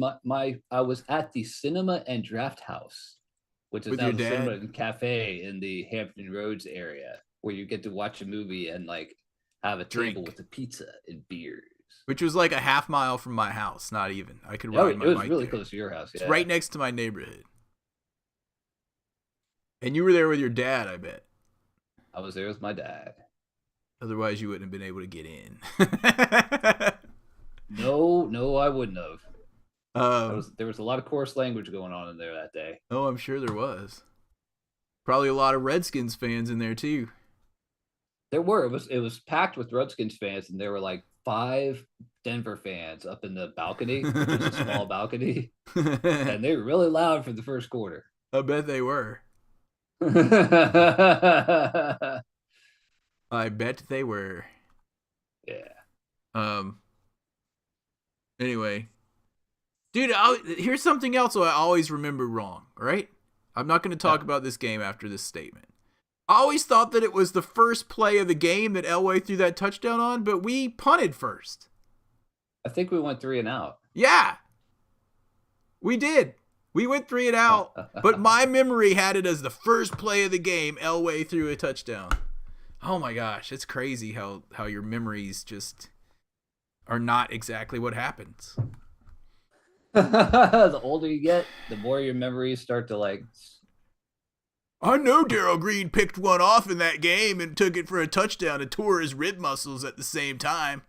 I was at the Cinema and Draft House, which is now the Cinema and Cafe in the Hampton Roads area, where you get to watch a movie and like have a table with a pizza and beers. Which was like a half mile from my house, not even. I could ride my bike. It was really there. close to your house. Yeah. It's right next to my neighborhood. And you were there with your dad, I bet. I was there with my dad. Otherwise, you wouldn't have been able to get in. No, I wouldn't have. There was a lot of coarse language going on in there that day. Oh, I'm sure there was. Probably a lot of Redskins fans in there too. There were. It was packed with Redskins fans, and there were like 5 Denver fans up in the balcony, which is a small balcony, and they were really loud for the first quarter. I bet they were. I bet they were. Yeah. Anyway, dude, here's something else I always remember wrong. Right? I'm not going to talk about this game after this statement. I always thought that it was the first play of the game that Elway threw that touchdown on, but we punted first. I think we went 3 and out. Yeah, we did. We went 3 and out, but my memory had it as the first play of the game. Elway threw a touchdown. Oh my gosh, it's crazy how your memories just are not exactly what happens. The older you get, the more your memories start to like. I know Darrell Green picked one off in that game and took it for a touchdown and tore his rib muscles at the same time.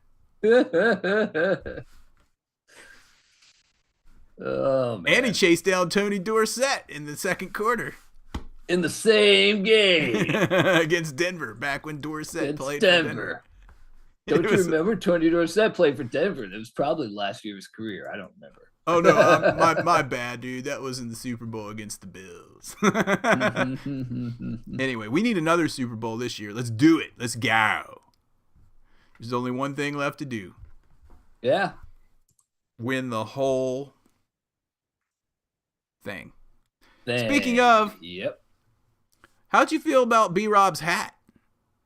Oh man! And he chased down Tony Dorsett in the second quarter. In the same game against Denver, back when Dorsett played for Denver. Don't you remember Tony Dorsett played for Denver? It was probably last year of his career. I don't remember. Oh no, my bad, dude. That was in the Super Bowl against the Bills. Anyway, we need another Super Bowl this year. Let's do it. Let's go. There's only one thing left to do. Yeah. Win the whole thing. Speaking of, yep. How'd you feel about B-Rob's hat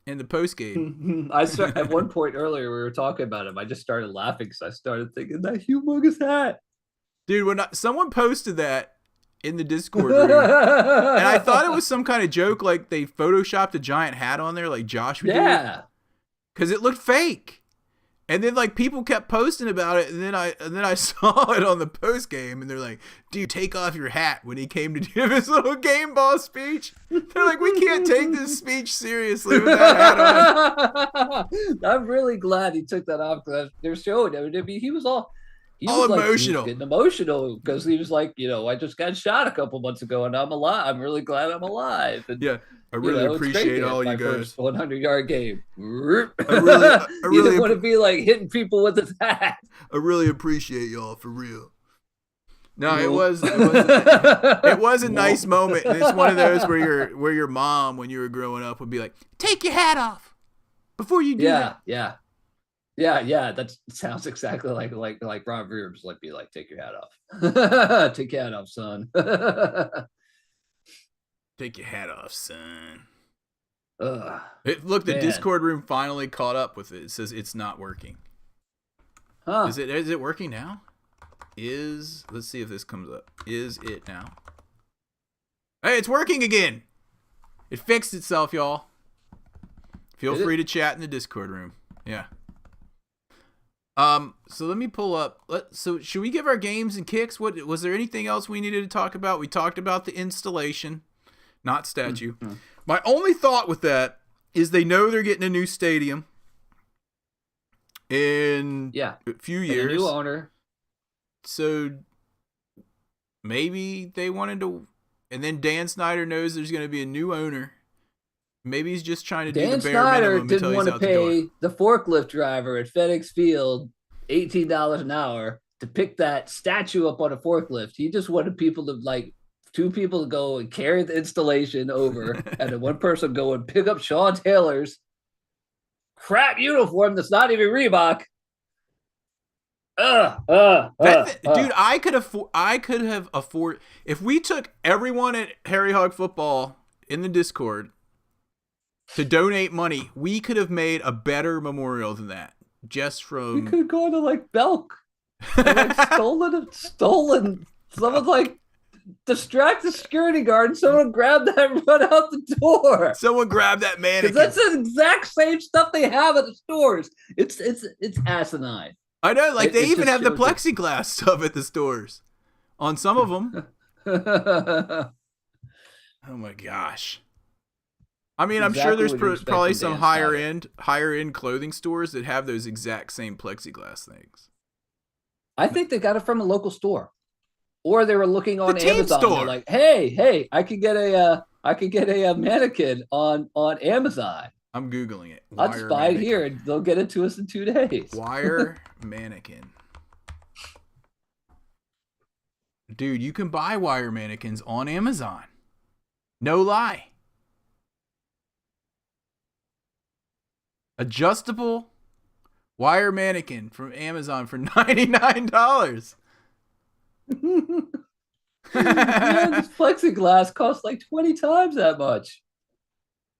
in the post game? At one point earlier, we were talking about him. I just started laughing because I started thinking that humongous hat. Dude, when someone posted that in the Discord room, and I thought it was some kind of joke, like they photoshopped a giant hat on there, like Josh would do. Yeah, because it looked fake. And then like people kept posting about it, and then I saw it on the post game, and they're like, "Dude, take off your hat." When he came to give his little game ball speech, they're like, "We can't take this speech seriously with that hat on." I'm really glad he took that off because they're showing him. I mean, he was emotional. He was getting emotional because he was like, I just got shot a couple months ago, and I'm alive. I'm really glad I'm alive. And, yeah. I really appreciate all you guys. 100-yard game. I really didn't want to be like hitting people with his hat. I really appreciate y'all for real. No, it was a nice moment. And it's one of those where your mom, when you were growing up, would be like, "Take your hat off before you do that." Yeah. That sounds exactly like Ron Rivers be like, "Take your hat off. Take your hat off, son." Take your hat off, son. The Discord room finally caught up with it. It says it's not working. Huh. Is it working now? let's see if this comes up. Is it now? Hey, it's working again. It fixed itself, y'all. Feel free to chat in the Discord room. Yeah. So let me pull up. So should we give our games and kicks? What was there anything else we needed to talk about? We talked about the installation, not statue. Mm-hmm. My only thought with that is they know they're getting a new stadium in a few years. And a new owner. So maybe they wanted to, and then Dan Snyder knows there's going to be a new owner. Maybe he's just trying to do the bare minimum until he's out the door. Dan Snyder didn't want to pay the forklift driver at FedEx Field $18 an hour to pick that statue up on a forklift. He just wanted people to two people to go and carry the installation over, and then one person go and pick up Sean Taylor's crap uniform that's not even Reebok. Dude, I could have afforded if we took everyone at Harry Hog Football in the Discord to donate money, we could have made a better memorial than that. Just from we could have gone to Belk, and, stolen. Someone distract the security guard, and someone grab that and run out the door. Someone grab that mannequin. That's the exact same stuff they have at the stores. It's asinine. I know, they even have the plexiglass stuff at the stores. On some of them. Oh my gosh. I mean, I'm sure there's probably some higher end clothing stores that have those exact same plexiglass things. I think they got it from a local store, or they were looking on Amazon. They're like, hey, I could get a mannequin on Amazon. I'm Googling it. I'll just buy it here, and they'll get it to us in 2 days. Wire mannequin. Dude, you can buy wire mannequins on Amazon. No lie. Adjustable wire mannequin from Amazon for $99. Man, this plexiglass costs 20 times that much.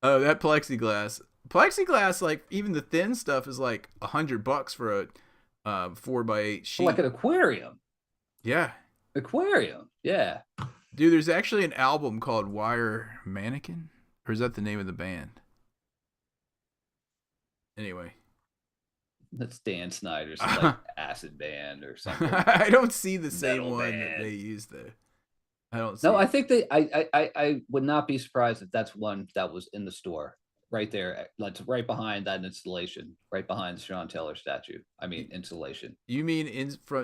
Oh, that plexiglass, even the thin stuff is $100 for a 4x8 sheet. Like an aquarium. Yeah. Aquarium. Yeah. Dude, there's actually an album called Wire Mannequin, or is that the name of the band? Anyway. That's Dan Snyder's acid band or something. I don't see the same one that they use though. I don't see. No, I think I would not be surprised if that's one that was in the store right there. That's right behind that installation, right behind the Sean Taylor statue. I mean, installation. You mean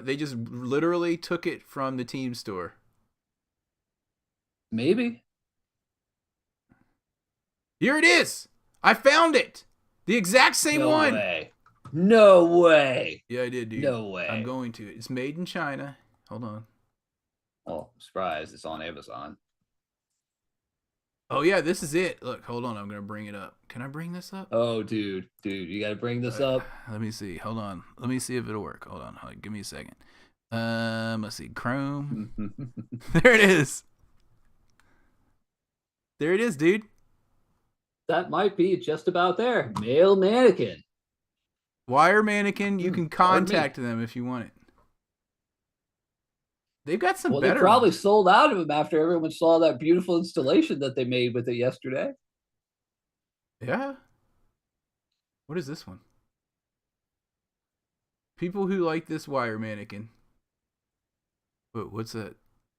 they just literally took it from the team store? Maybe. Here it is. I found it. The exact same one. No way. Yeah, I did, dude. No way. I'm going to. It's made in China. Hold on. Oh, surprise. It's on Amazon. Oh, yeah, this is it. Look, hold on. I'm going to bring it up. Can I bring this up? Oh, dude, you got to bring this up. Let me see. Hold on. Let me see if it'll work. Hold on. Give me a second. Let's see. Chrome. There it is. There it is, dude. That might be just about there. Male mannequin. Wire mannequin. You can contact them if you want it. They've got some better. They probably sold out of them after everyone saw that beautiful installation that they made with it yesterday. Yeah. What is this one? People who like this wire mannequin. What's that?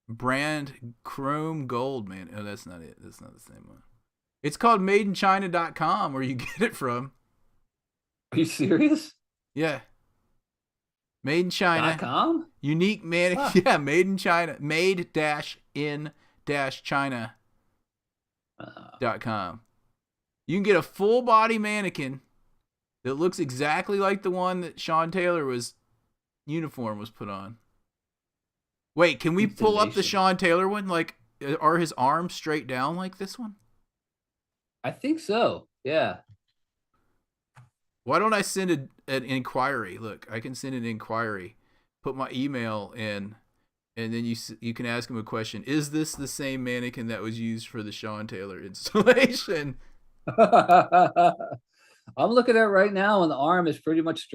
Brand Chrome Gold, man. Oh, that's not it. That's not the same one. It's called madeinchina.com where you get it from. Are you serious? Yeah. Made in China. .com? Unique mannequin. Huh. Yeah, made in China. Made-in-china.com. You can get a full body mannequin that looks exactly like the one that Sean Taylor's uniform was put on. Wait, can we pull up the Sean Taylor one? Are his arms straight down like this one? I think so. Yeah. Why don't I send an inquiry? Look, I can send an inquiry. Put my email in, and then you can ask him a question. Is this the same mannequin that was used for the Sean Taylor installation? I'm looking at it right now, and the arms are pretty much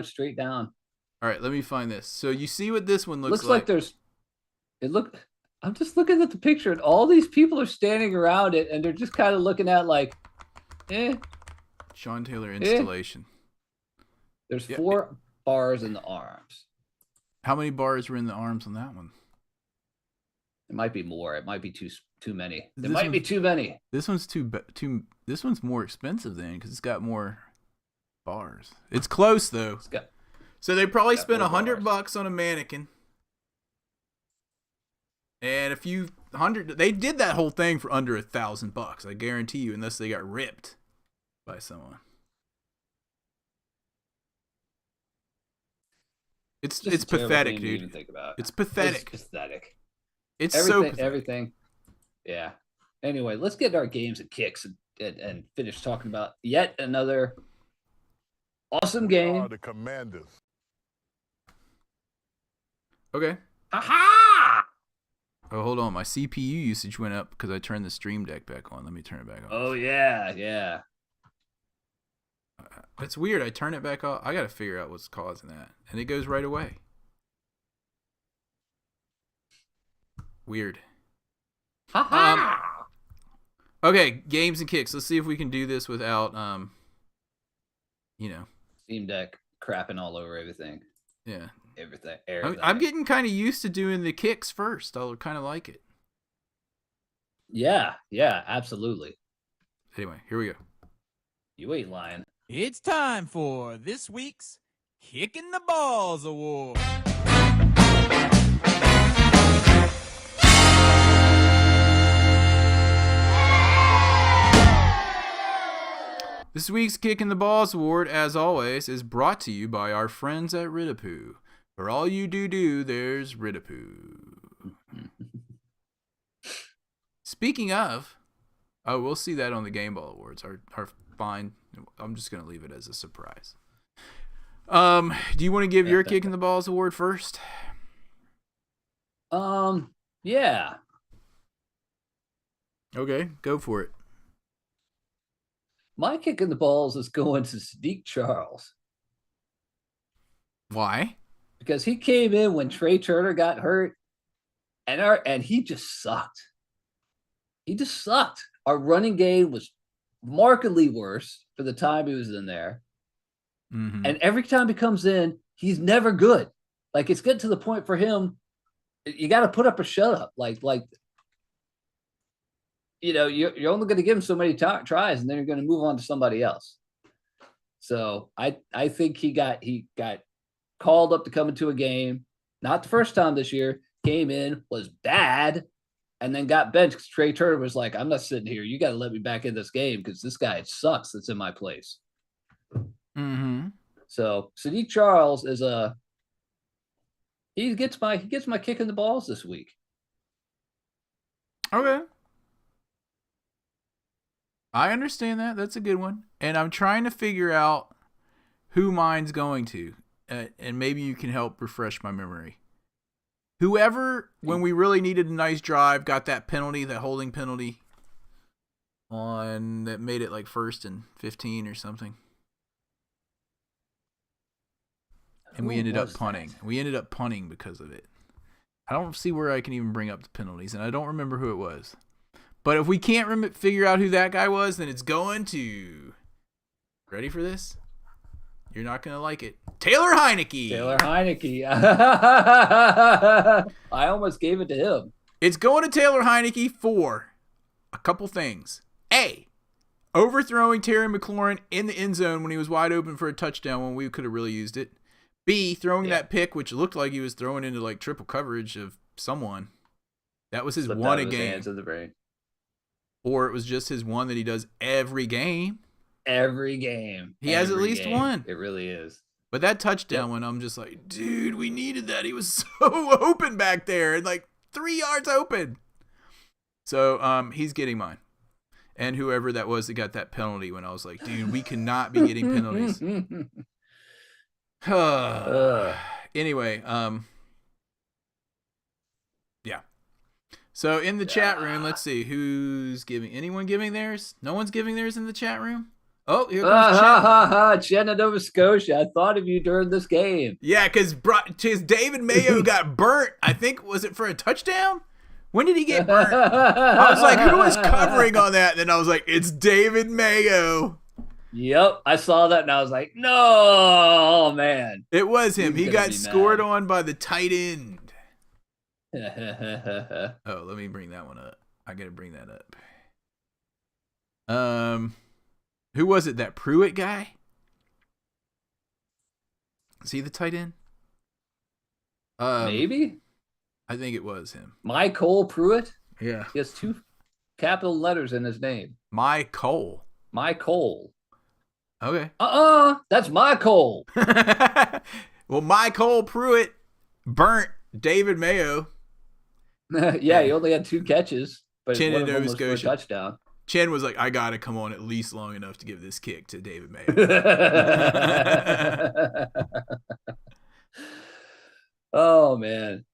straight down. All right, let me find this. So you see what this one looks like I'm just looking at the picture, and all these people are standing around it, and they're just kind of looking at like, Sean Taylor installation. There's 4 bars in the arms. How many bars were in the arms on that one? It might be more. It might be too many. There might be too many. This one's This one's more expensive then because it's got more bars. It's close though. So they probably spent $100 on a mannequin. And a few hundred. They did that whole thing for under $1,000. I guarantee you, unless they got ripped by someone. It's pathetic, dude. It's pathetic. It's pathetic. It's so pathetic. Everything. Yeah. Anyway, let's get our games and kicks and finish talking about yet another awesome game. The Commanders. Okay. Aha! Oh, hold on. My CPU usage went up because I turned the Stream Deck back on. Let me turn it back on. Oh, yeah. It's weird. I turn it back off. I got to figure out what's causing that. And it goes right away. Weird. Okay, games and kicks. Let's see if we can do this without, Steam Deck crapping all over everything. Yeah. Everything. I'm getting kind of used to doing the kicks first. I kind of like it. Yeah, absolutely. Anyway, here we go. You ain't lying. It's time for this week's Kicking the Balls Award. This week's Kicking the Balls Award, as always, is brought to you by our friends at Ridapoo. For all you do, there's Ridapoo. Speaking of, we'll see that on the Game Ball Awards. Our fine. I'm just gonna leave it as a surprise. Do you want to give your Kicking the Balls Award first? Yeah. Okay, go for it. My kick in the balls is going to Sadiq Charles. Why? Because he came in when Trey Turner got hurt, and he just sucked. He just sucked. Our running game was markedly worse for the time he was in there. Mm-hmm. And every time he comes in, he's never good. Like, it's getting to the point for him, you got to put up or shut up. Like you're only going to give him so many tries, and then you're going to move on to somebody else. So I think he got called up to come into a game, not the first time this year, came in, was bad, and then got benched because Trey Turner was like, I'm not sitting here. You got to let me back in this game because this guy sucks that's in my place. Mm-hmm. So Sadiq Charles is he gets my kick in the balls this week. Okay. I understand that. That's a good one. And I'm trying to figure out who mine's going to. And maybe you can help refresh my memory. Whoever, when we really needed a nice drive, got that penalty, that holding penalty that made it like 1st and 15 or something. And we ended up punting. We ended up punting because of it. I don't see where I can even bring up the penalties, and I don't remember who it was. But if we can't figure out who that guy was, then it's going to... Ready for this? You're not going to like it. Taylor Heineke. I almost gave it to him. It's going to Taylor Heineke for a couple things. A, overthrowing Terry McLaurin in the end zone when he was wide open for a touchdown when we could have really used it. B, throwing that pick, which looked like he was throwing into like triple coverage of someone. That was his one a game. Hands in the brain. Or it was just his one that he does every game. Every game. He has at least one. It really is. But that touchdown one, I'm just like, dude, we needed that. He was so open back there and like 3 yards open. So he's getting mine. And whoever that was that got that penalty when I was like, dude, we cannot be getting penalties. Anyway, yeah. So in the chat room, let's see who's giving. Anyone giving theirs? No one's giving theirs in the chat room. Oh, here comes Chen of Nova Scotia. I thought of you during this game. Yeah, because David Mayo got burnt. I think, was it for a touchdown? When did he get burnt? I was like, who was covering on that? And then I was like, it's David Mayo. Yep, I saw that and I was like, no, man. It was him. He got scored on by the tight end. Oh, let me bring that one up. I got to bring that up. Who was it? That Pruitt guy? Is he the tight end? Maybe. I think it was him. Michael Pruitt? Yeah. He has 2 capital letters in his name. Michael. Okay. That's Michael. Well, Michael Pruitt burnt David Mayo. Yeah, he only had 2 catches, but Chen one of of them Nova was for a Scotia. touchdown. Chen was like, I got to come on at least long enough to give this kick to David Mayo. Oh, man.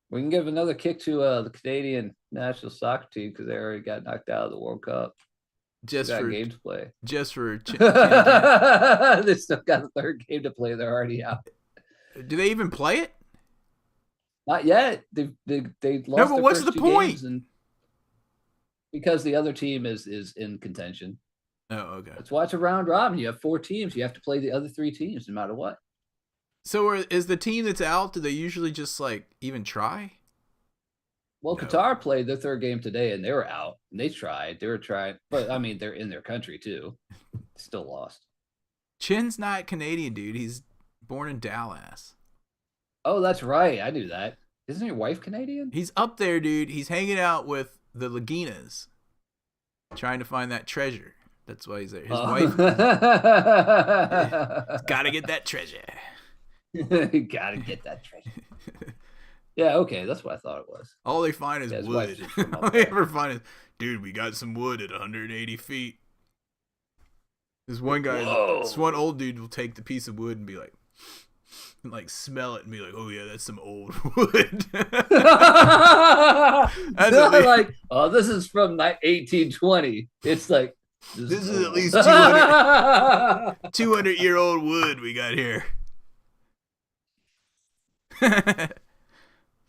We can give another kick to the Canadian national soccer team because they already got knocked out of the World Cup. Just got for game to play. Just for They still got a third game to play. They're already out. Do they even play it? Not yet. They lost. No, but what's the point? Because the other team is in contention. Oh, okay. Let's watch a round robin. You have 4 teams. You have to play the other 3 teams no matter what. So is the team that's out, do they usually just like even try? Well, no. Qatar played their third game today and they were out. And they tried. They were trying. But, I mean, they're in their country, too. Still lost. Chen's not Canadian, dude. He's born in Dallas. Oh, that's right. I knew that. Isn't your wife Canadian? He's up there, dude. He's hanging out with the Laginas, trying to find that treasure. That's why he's there. His wife. Gotta get that treasure. Gotta get that treasure. Yeah, okay. That's what I thought it was. All they find is wood. All they ever find is, dude, we got some wood at 180 feet. This one guy, this one old dude will take the piece of wood and be like, smell it and be like, oh yeah, that's some old wood. That's like, oh, this is from 1820. It's like, this is at least 200-year-old wood we got here.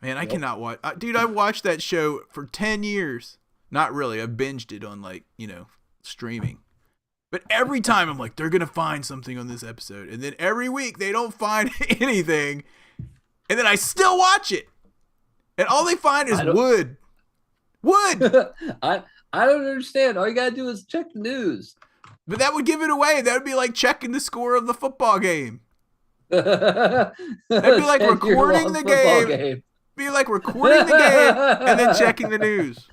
Man, I cannot watch. Dude, I watched that show for 10 years. Not really. I binged it on streaming. But every time I'm like, they're going to find something on this episode. And then every week they don't find anything. And then I still watch it. And all they find is wood. Wood! I don't understand. All you got to do is check the news. But that would give it away. That would be like checking the score of the football game. That'd be like recording the game. Be like recording the game and then checking the news.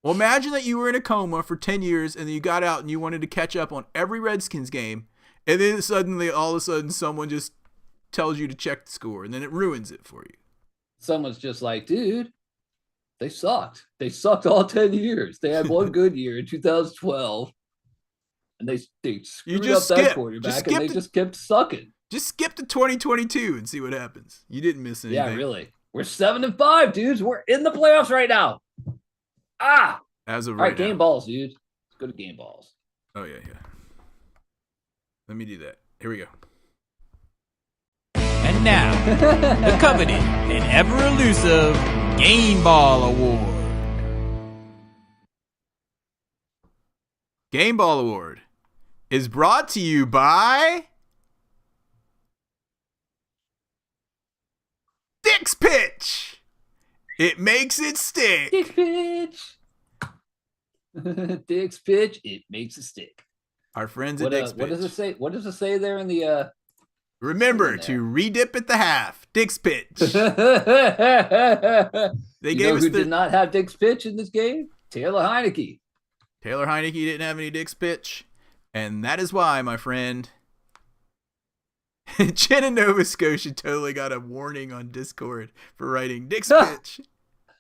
Well, imagine that you were in a coma for 10 years and then you got out and you wanted to catch up on every Redskins game. And then suddenly, all of a sudden, someone just tells you to check the score and then it ruins it for you. Someone's just like, dude, they sucked. They sucked all 10 years. They had one good year in 2012. And they screwed up that quarterback and they just kept sucking. Just skip to 2022 and see what happens. You didn't miss anything. Yeah, really. We're 7-5, dudes. We're in the playoffs right now. As of right now. All right, game balls, dude. Let's go to game balls. Oh, yeah. Let me do that. Here we go. And now, the coveted and ever-elusive Game Ball Award. Game Ball Award is brought to you by Dick's Pitch. It makes it stick. Dick's Pitch. Dick's Pitch. It makes it stick. Our friends at Dick's Pitch. What does it say? What does it say there in the? Remember to re-dip at the half. Dick's Pitch. They gave us who did not have Dick's Pitch in this game? Taylor Heineke. Taylor Heineke didn't have any Dick's Pitch, and that is why, my friend, Chen in Nova Scotia totally got a warning on Discord for writing Dick's Pitch.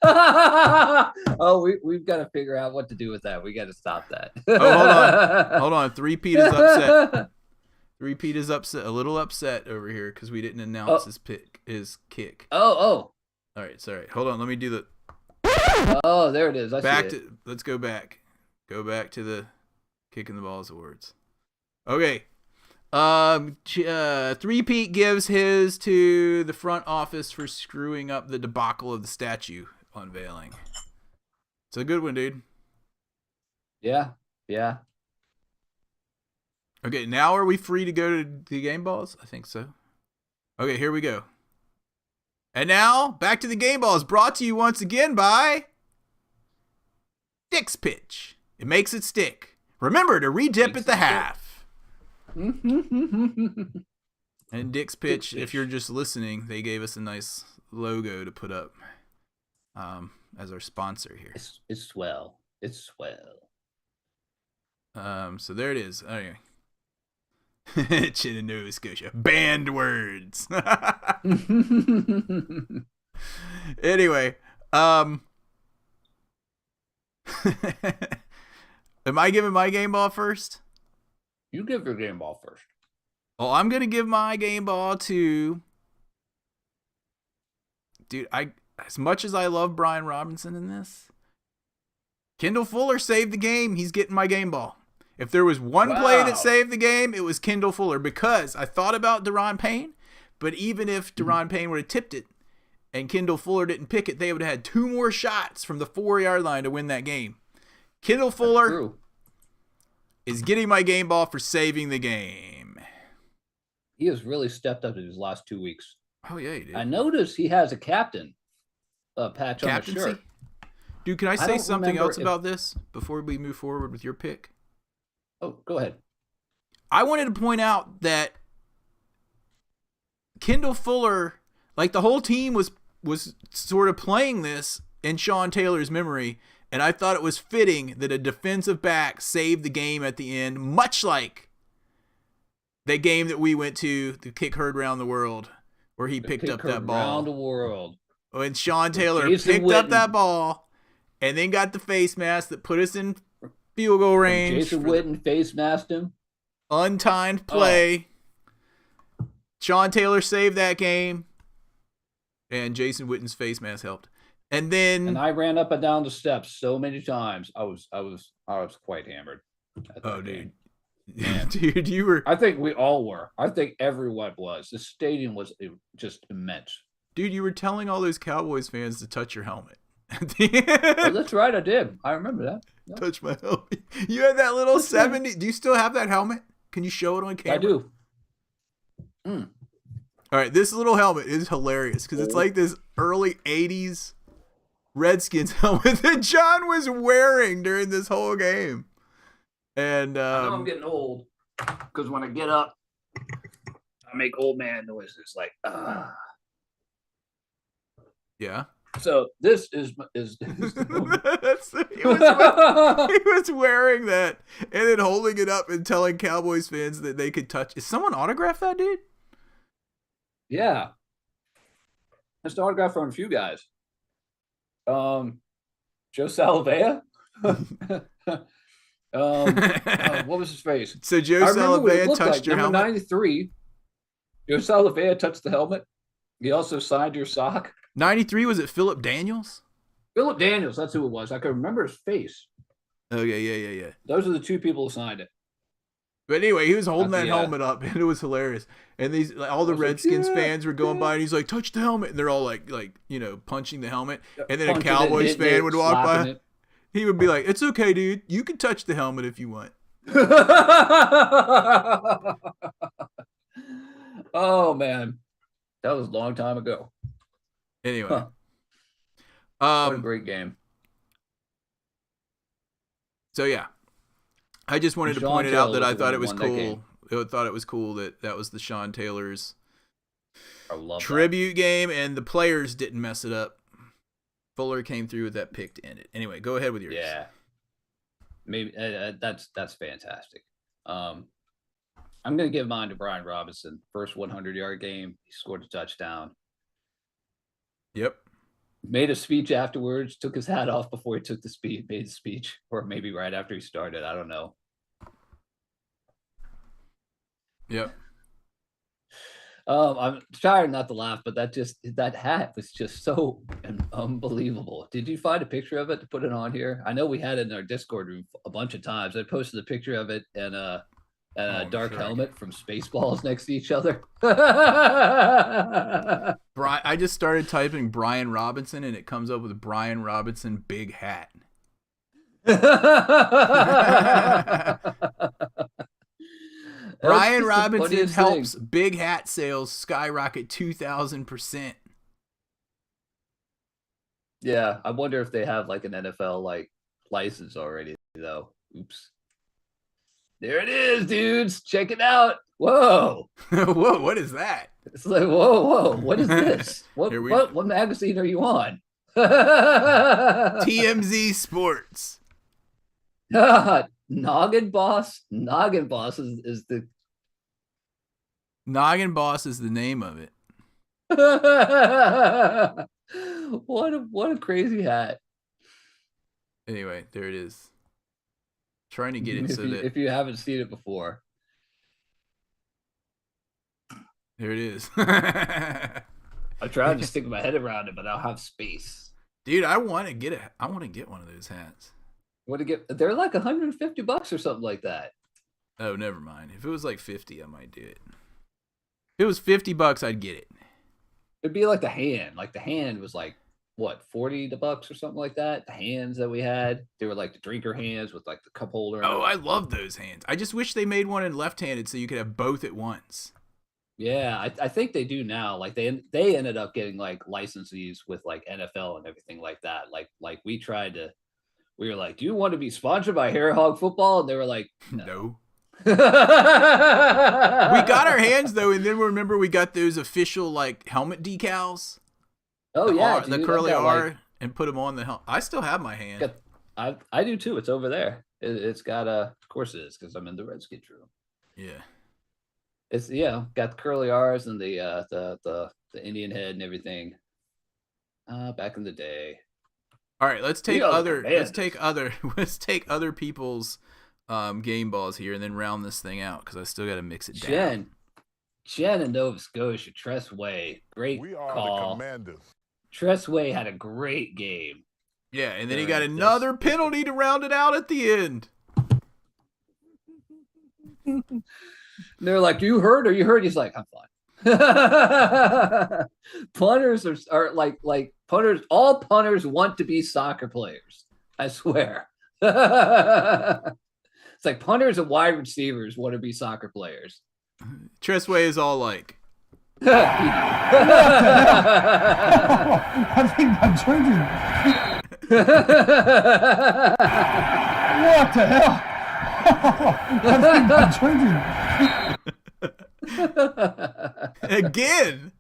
Oh, we've got to figure out what to do with that. We got to stop that. Oh, hold on. 3-Pete is upset. 3-Pete is upset, a little upset over here because we didn't announce his kick. Oh. All right, sorry. Hold on. Let me do the. Oh, there it is. Let's go back. Go back to the Kicking the Balls awards. Okay. Three-Peat gives his to the front office for screwing up the debacle of the statue unveiling. It's a good one, dude. Yeah. Okay, now are we free to go to the game balls? I think so. Okay, here we go. And now, back to the game balls, brought to you once again by Dick's Pitch. It makes it stick. Remember to re-dip at the half. And Dick's Pitch, if you're just listening, they gave us a nice logo to put up as our sponsor here. It's swell. It's swell. So there it is. Okay. Chattanooga, Scotia. Banned words. Anyway, am I giving my game ball first? You give your game ball first. Oh, I'm gonna give my game ball to, dude. As much as I love Brian Robinson in this, Kendall Fuller saved the game. He's getting my game ball. If there was one play that saved the game, it was Kendall Fuller, because I thought about Deron Payne, but even if Deron Payne would have tipped it and Kendall Fuller didn't pick it, they would have had 2 more shots from the 4-yard line to win that game. Kendall Fuller is getting my game ball for saving the game. He has really stepped up in his last 2 weeks. Oh, yeah, he did. I noticed he has a captain patch on his shirt. Dude, can I say something else about this before we move forward with your pick? Oh, go ahead. I wanted to point out that Kendall Fuller, like the whole team was sort of playing this in Sean Taylor's memory, and I thought it was fitting that a defensive back saved the game at the end, much like that game that we went to, the kick heard around the world, where he picked up that ball. Around the world. When Sean Taylor picked up that ball and then got the face mask that put us in field goal range. Jason Witten face masked him. Untimed play. Sean Taylor saved that game, and Jason Witten's face mask helped. And I ran up and down the steps so many times. I was quite hammered. Oh, dude. Dude, you were. I think we all were. I think everyone was. The stadium was just immense. Dude, you were telling all those Cowboys fans to touch your helmet. Oh, that's right. I did. I remember that. Yeah. Touch my helmet. You had that little 70. Do you still have that helmet? Can you show it on camera? I do. All right, this little helmet is hilarious because it's like this early 80s Redskins helmet that John was wearing during this whole game. And I know I'm getting old because when I get up, I make old man noises like, Yeah. So this is he was wearing that and then holding it up and telling Cowboys fans that they could touch. Is someone autographed that, dude? Yeah. That's the autograph from a few guys. Joe Salavea. What was his face? So Joe Salavea touched your helmet. 93. Joe Salavea touched the helmet. He also signed your sock. 93, was it Philip Daniels? Philip Daniels, that's who it was. I can remember his face. Okay, yeah. Those are the 2 people who signed it. But anyway, he was holding that helmet up, and it was hilarious. And all the Redskins fans were going by, and he's like, "Touch the helmet!" And they're all like punching the helmet. And then a Cowboys fan would walk by. He would be like, "It's okay, dude. You can touch the helmet if you want." Oh man, that was a long time ago. Anyway, what a great game. So yeah, I just wanted to point it out that I thought it was cool. I thought it was cool that was the Sean Taylor's tribute game, and the players didn't mess it up. Fuller came through with that pick to end it. Anyway, go ahead with yours. Yeah, maybe that's fantastic. I'm gonna give mine to Brian Robinson. First 100-yard game, he scored a touchdown. Yep. Made a speech afterwards, took his hat off before he took the speech, made the speech, or maybe right after he started. I don't know. Yep. I'm trying not to laugh, but that hat was just so unbelievable. Did you find a picture of it to put it on here? I know we had it in our Discord room a bunch of times. I posted a picture of it and a dark helmet from Spaceballs next to each other. I just started typing Brian Robinson and it comes up with Brian Robinson big hat. Brian Robinson helps big hat sales skyrocket 2,000%. Yeah, I wonder if they have like an NFL like license already though. Oops. There it is, dudes. Check it out. Whoa. Whoa, what is that? It's like, whoa. What is this? What magazine are you on? TMZ Sports. Noggin Boss. Noggin Boss is the Noggin Boss is the name of it. What a crazy hat. Anyway, there it is. Trying to get it if you haven't seen it before. There it is. I tried to stick my head around it, but I don't have space. Dude, I want to get one of those hats. They're like $150 or something like that. Oh, never mind. If it was like 50, I might do it. If it was $50, I'd get it. It'd be like the hand. Like the hand was like what, $40 or something like that. The hands that we had, they were like the drinker hands with like the cup holder. Oh, I love those hands. I just wish they made one in left-handed so you could have both at once. Yeah, I think they do now. Like they ended up getting like licensees with like NFL and everything like that. Like we were like, do you want to be sponsored by Hair Hog Football? And they were like, no. We got our hands though, and then remember we got those official like helmet decals. Oh yeah, the curly R, and put them on the helmet. I still have my hand. I do too. It's over there. It's got of course it is because I'm in the Redskins room. Yeah. It's got the curly R's and the Indian head and everything. Back in the day. All right, let's take other people's game balls here and then round this thing out because I still got to mix it down. Jen in Nova Scotia, Tress Way, great We are call. the Commanders. Tress Way had a great game. Yeah, and then he got another penalty to round it out at the end. They're like, "You hurt or you hurt?" He's like, "I'm fine." Punters are like punters. All punters want to be soccer players. I swear. It's like punters and wide receivers want to be soccer players. Tressway is all like, I think I'm drinking. What the hell? I think I'm drinking. Again.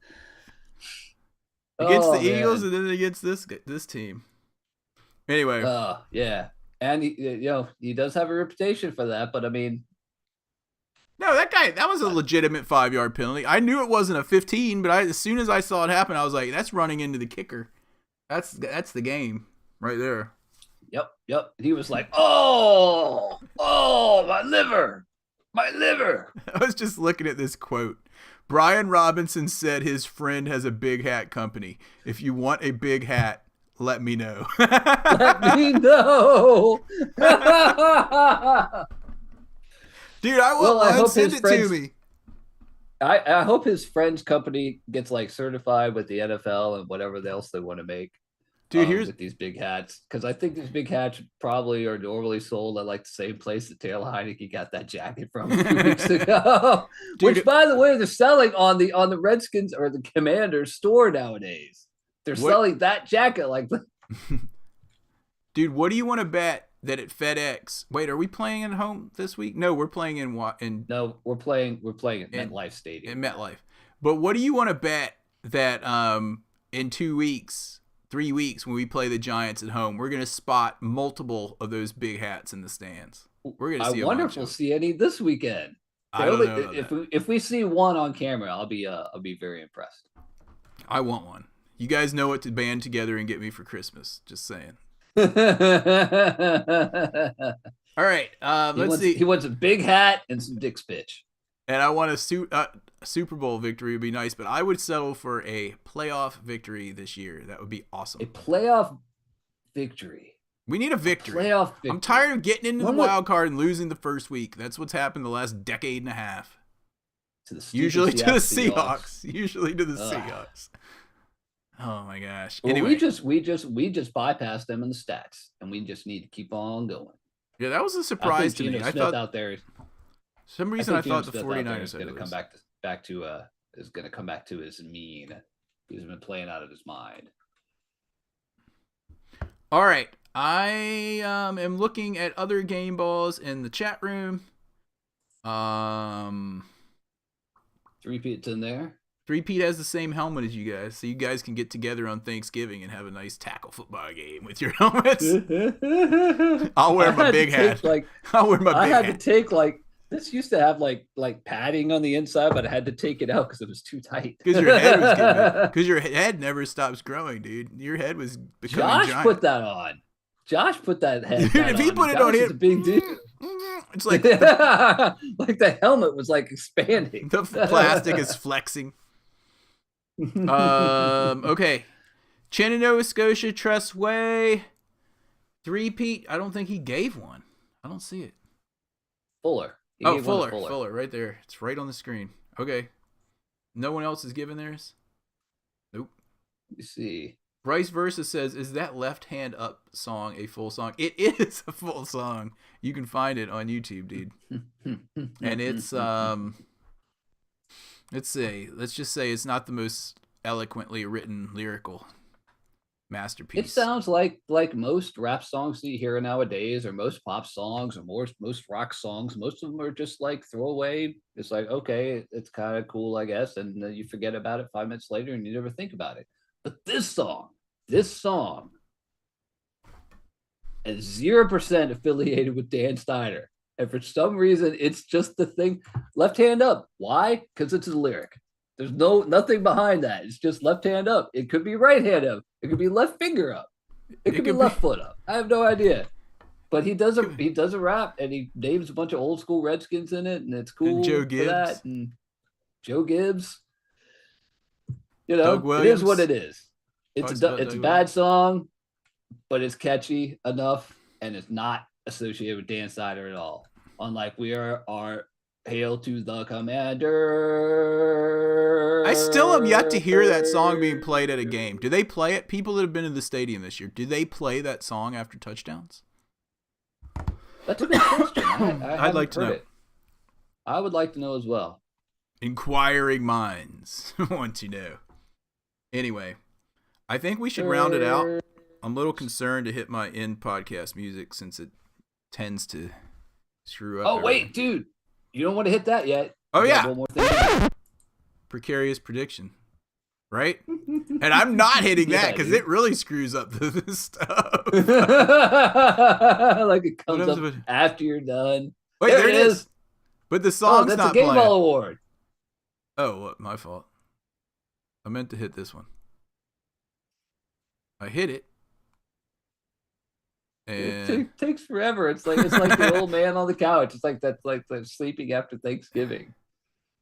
Against the Eagles and then against this team. Anyway. Yeah. And he does have a reputation for that, but I mean, no, that was a legitimate 5-yard penalty. I knew it wasn't a 15, but as soon as I saw it happen, I was like, that's running into the kicker. That's the game right there. Yep. He was like, oh, my liver. I was just looking at this quote. Brian Robinson said his friend has a big hat company. If you want a big hat, let me know. Let me know. Dude, I hope send it to me. I hope his friend's company gets like certified with the NFL and whatever else they want to make. Dude, with these big hats, because I think these big hats probably are normally sold at like the same place that Taylor Heineke got that jacket from a few weeks ago. Dude, which, by the way, they're selling on the Redskins or the Commanders store nowadays. They're selling that jacket like that. Dude, what do you want to bet that at FedEx? Wait, are we playing at home this week? No, we're playing in No, we're playing at MetLife Stadium. In MetLife. But what do you want to bet that in 2 weeks, 3 weeks when we play the Giants at home, we're going to spot multiple of those big hats in the stands? We're going to see. I wonder if we'll see any this weekend. I don't know if we see one on camera, I'll be very impressed. I want one. You guys know what to band together and get me for Christmas. Just saying. All right, let's see. He wants a big hat and some dick's pitch. And I want a Super Bowl victory would be nice, but I would settle for a playoff victory this year. That would be awesome. A playoff victory. We need a victory. Playoff victory. I'm tired of getting into the wild card and losing the first week. That's what's happened the last decade and a half. Usually to the Seahawks. Usually to the Seahawks. Oh my gosh. Well, anyway, we just bypassed them in the stats, and we just need to keep on going. Yeah, that was a surprise to me. I thought out there. Some reason I thought the 49ers is going to come back to his mean. He's been playing out of his mind. All right. I am looking at other game balls in the chat room. Three-peat's in there. Three-peat has the same helmet as you guys, so you guys can get together on Thanksgiving and have a nice tackle football game with your helmets. I'll wear my big hat. I'll wear my big hat. I had to take this used to have like padding on the inside, but I had to take it out because it was too tight. Because your head never stops growing, dude. Your head was becoming giant. Josh put that on. Josh put that head. Dude, if he put it on him, a big dude. It's like like the helmet was like expanding. The plastic is flexing. Okay. Chenandoah, Scotia, Trust Way. Three-peat. I don't think he gave one. I don't see it. Fuller. Fuller, right there. It's right on the screen. Okay. No one else is giving theirs? Nope. Let me see. Bryce Versa says, is that Left Hand Up song a full song? It is a full song. You can find it on YouTube, dude. And it's let's just say it's not the most eloquently written lyrical masterpiece. It sounds like most rap songs that you hear nowadays, or most pop songs, or most rock songs. Most of them are just like throwaway. It's like, okay, it's kind of cool, I guess, and then you forget about it 5 minutes later and you never think about it. But this song is 0% affiliated with Dan Snyder. And for some reason, it's just the thing. Left hand up. Why? Because it's a lyric. There's nothing behind that. It's just left hand up. It could be right hand up. It could be left finger up. It could be left foot up. I have no idea. But he does a rap, and he names a bunch of old school Redskins in it, and it's cool. And Joe Gibbs. For that. And Joe Gibbs. You know, it is what it is. It's a bad song, but it's catchy enough, and it's not associated with Dan Snyder at all. Unlike we are Hail to the Commander. I still have yet to hear that song being played at a game. Do they play it? People that have been in the stadium this year, do they play that song after touchdowns? That's a good question. I'd like to know. I would like to know as well. Inquiring minds want to know. Anyway, I think we should round it out. I'm a little concerned to hit my end podcast music since it tends to screw up. Oh, wait, dude. You don't want to hit that yet. Oh, yeah. One more thing. Precarious prediction. Right? And I'm not hitting that because it really screws up this stuff. Like it comes up after you're done. Wait, there it is. But the song's not playing. That's a Game Ball Award. Oh, what? My fault. I meant to hit this one. I hit it. And it takes forever. It's like the old man on the couch. It's like that's like sleeping after Thanksgiving.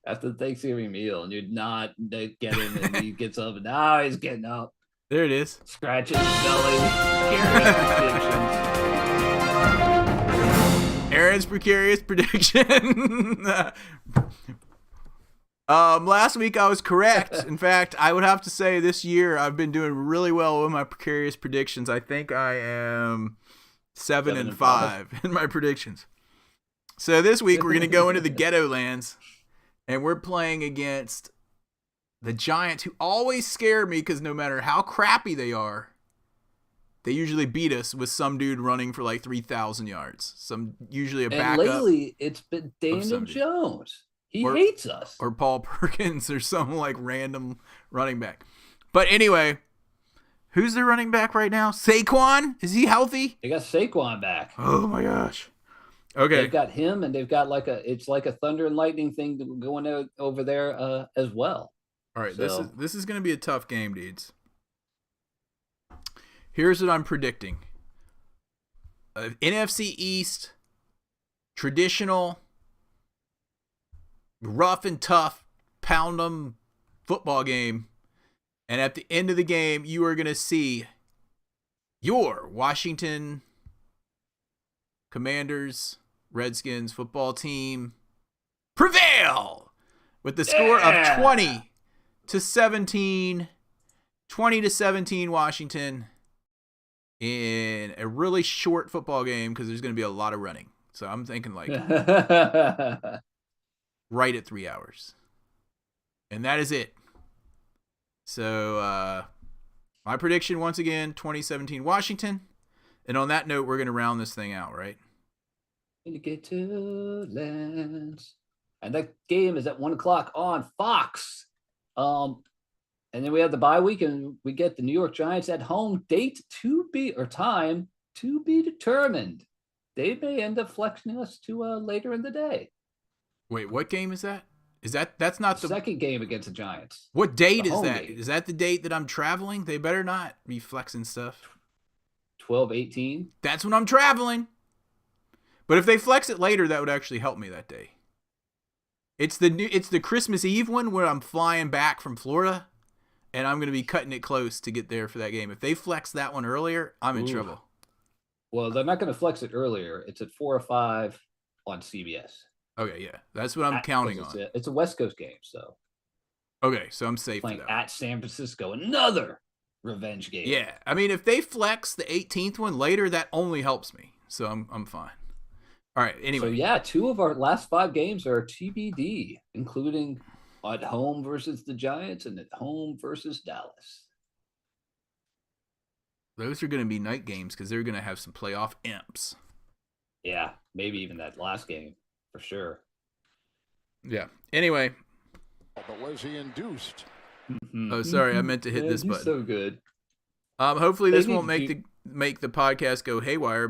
After the Thanksgiving meal, and you're not getting, and he gets up, and now he's getting up. There it is. Scratching his belly. Aaron's precarious prediction. Last week I was correct. In fact, I would have to say this year I've been doing really well with my precarious predictions. I think I am 7-5 in my predictions. So this week we're going to go into the ghetto lands, and we're playing against the Giants, who always scare me because no matter how crappy they are, they usually beat us with some dude running for like 3,000 yards. Usually a backup. And lately it's been Daniel Jones. He hates us. Or Paul Perkins or some like random running back. But anyway, who's their running back right now? Saquon? Is he healthy? They got Saquon back. Oh my gosh. Okay. They've got him, and they've got it's like a thunder and lightning thing going over there as well. All right, so. This is going to be a tough game, dudes. Here's what I'm predicting. NFC East, traditional rough and tough, pound 'em football game. And at the end of the game, you are going to see your Washington Commanders, Redskins football team prevail with the score of 20-17, 20-17 Washington in a really short football game because there's going to be a lot of running. So I'm thinking like right at 3 hours. And that is it. So my prediction, once again, 2017 Washington. And on that note, we're going to round this thing out, right? To get to lands. And that game is at 1 o'clock on Fox. And then we have the bye week, and we get the New York Giants at home. Time to be determined. They may end up flexing us to later in the day. Wait, what game is that? That's not the second game against the Giants? What date is that? Game. Is that the date that I'm traveling? They better not be flexing stuff. 12/18. That's when I'm traveling. But if they flex it later, that would actually help me that day. It's the Christmas Eve one where I'm flying back from Florida, and I'm going to be cutting it close to get there for that game. If they flex that one earlier, I'm in trouble. Well, they're not going to flex it earlier. It's at 4 or 5 on CBS. Okay, yeah, that's what I'm counting on. It's a West Coast game, so. Okay, so I'm safe for that. that. At San Francisco, another revenge game. Yeah, I mean, if they flex the 18th one later, that only helps me. So I'm fine. All right, anyway. So, yeah, 2 of our last 5 games are TBD, including at home versus the Giants and at home versus Dallas. Those are going to be night games because they're going to have some playoff imps. Yeah, maybe even that last game for sure. Yeah. Anyway. But was he induced? Oh, sorry, I meant to hit this button. So good. Hopefully this won't make the podcast go haywire.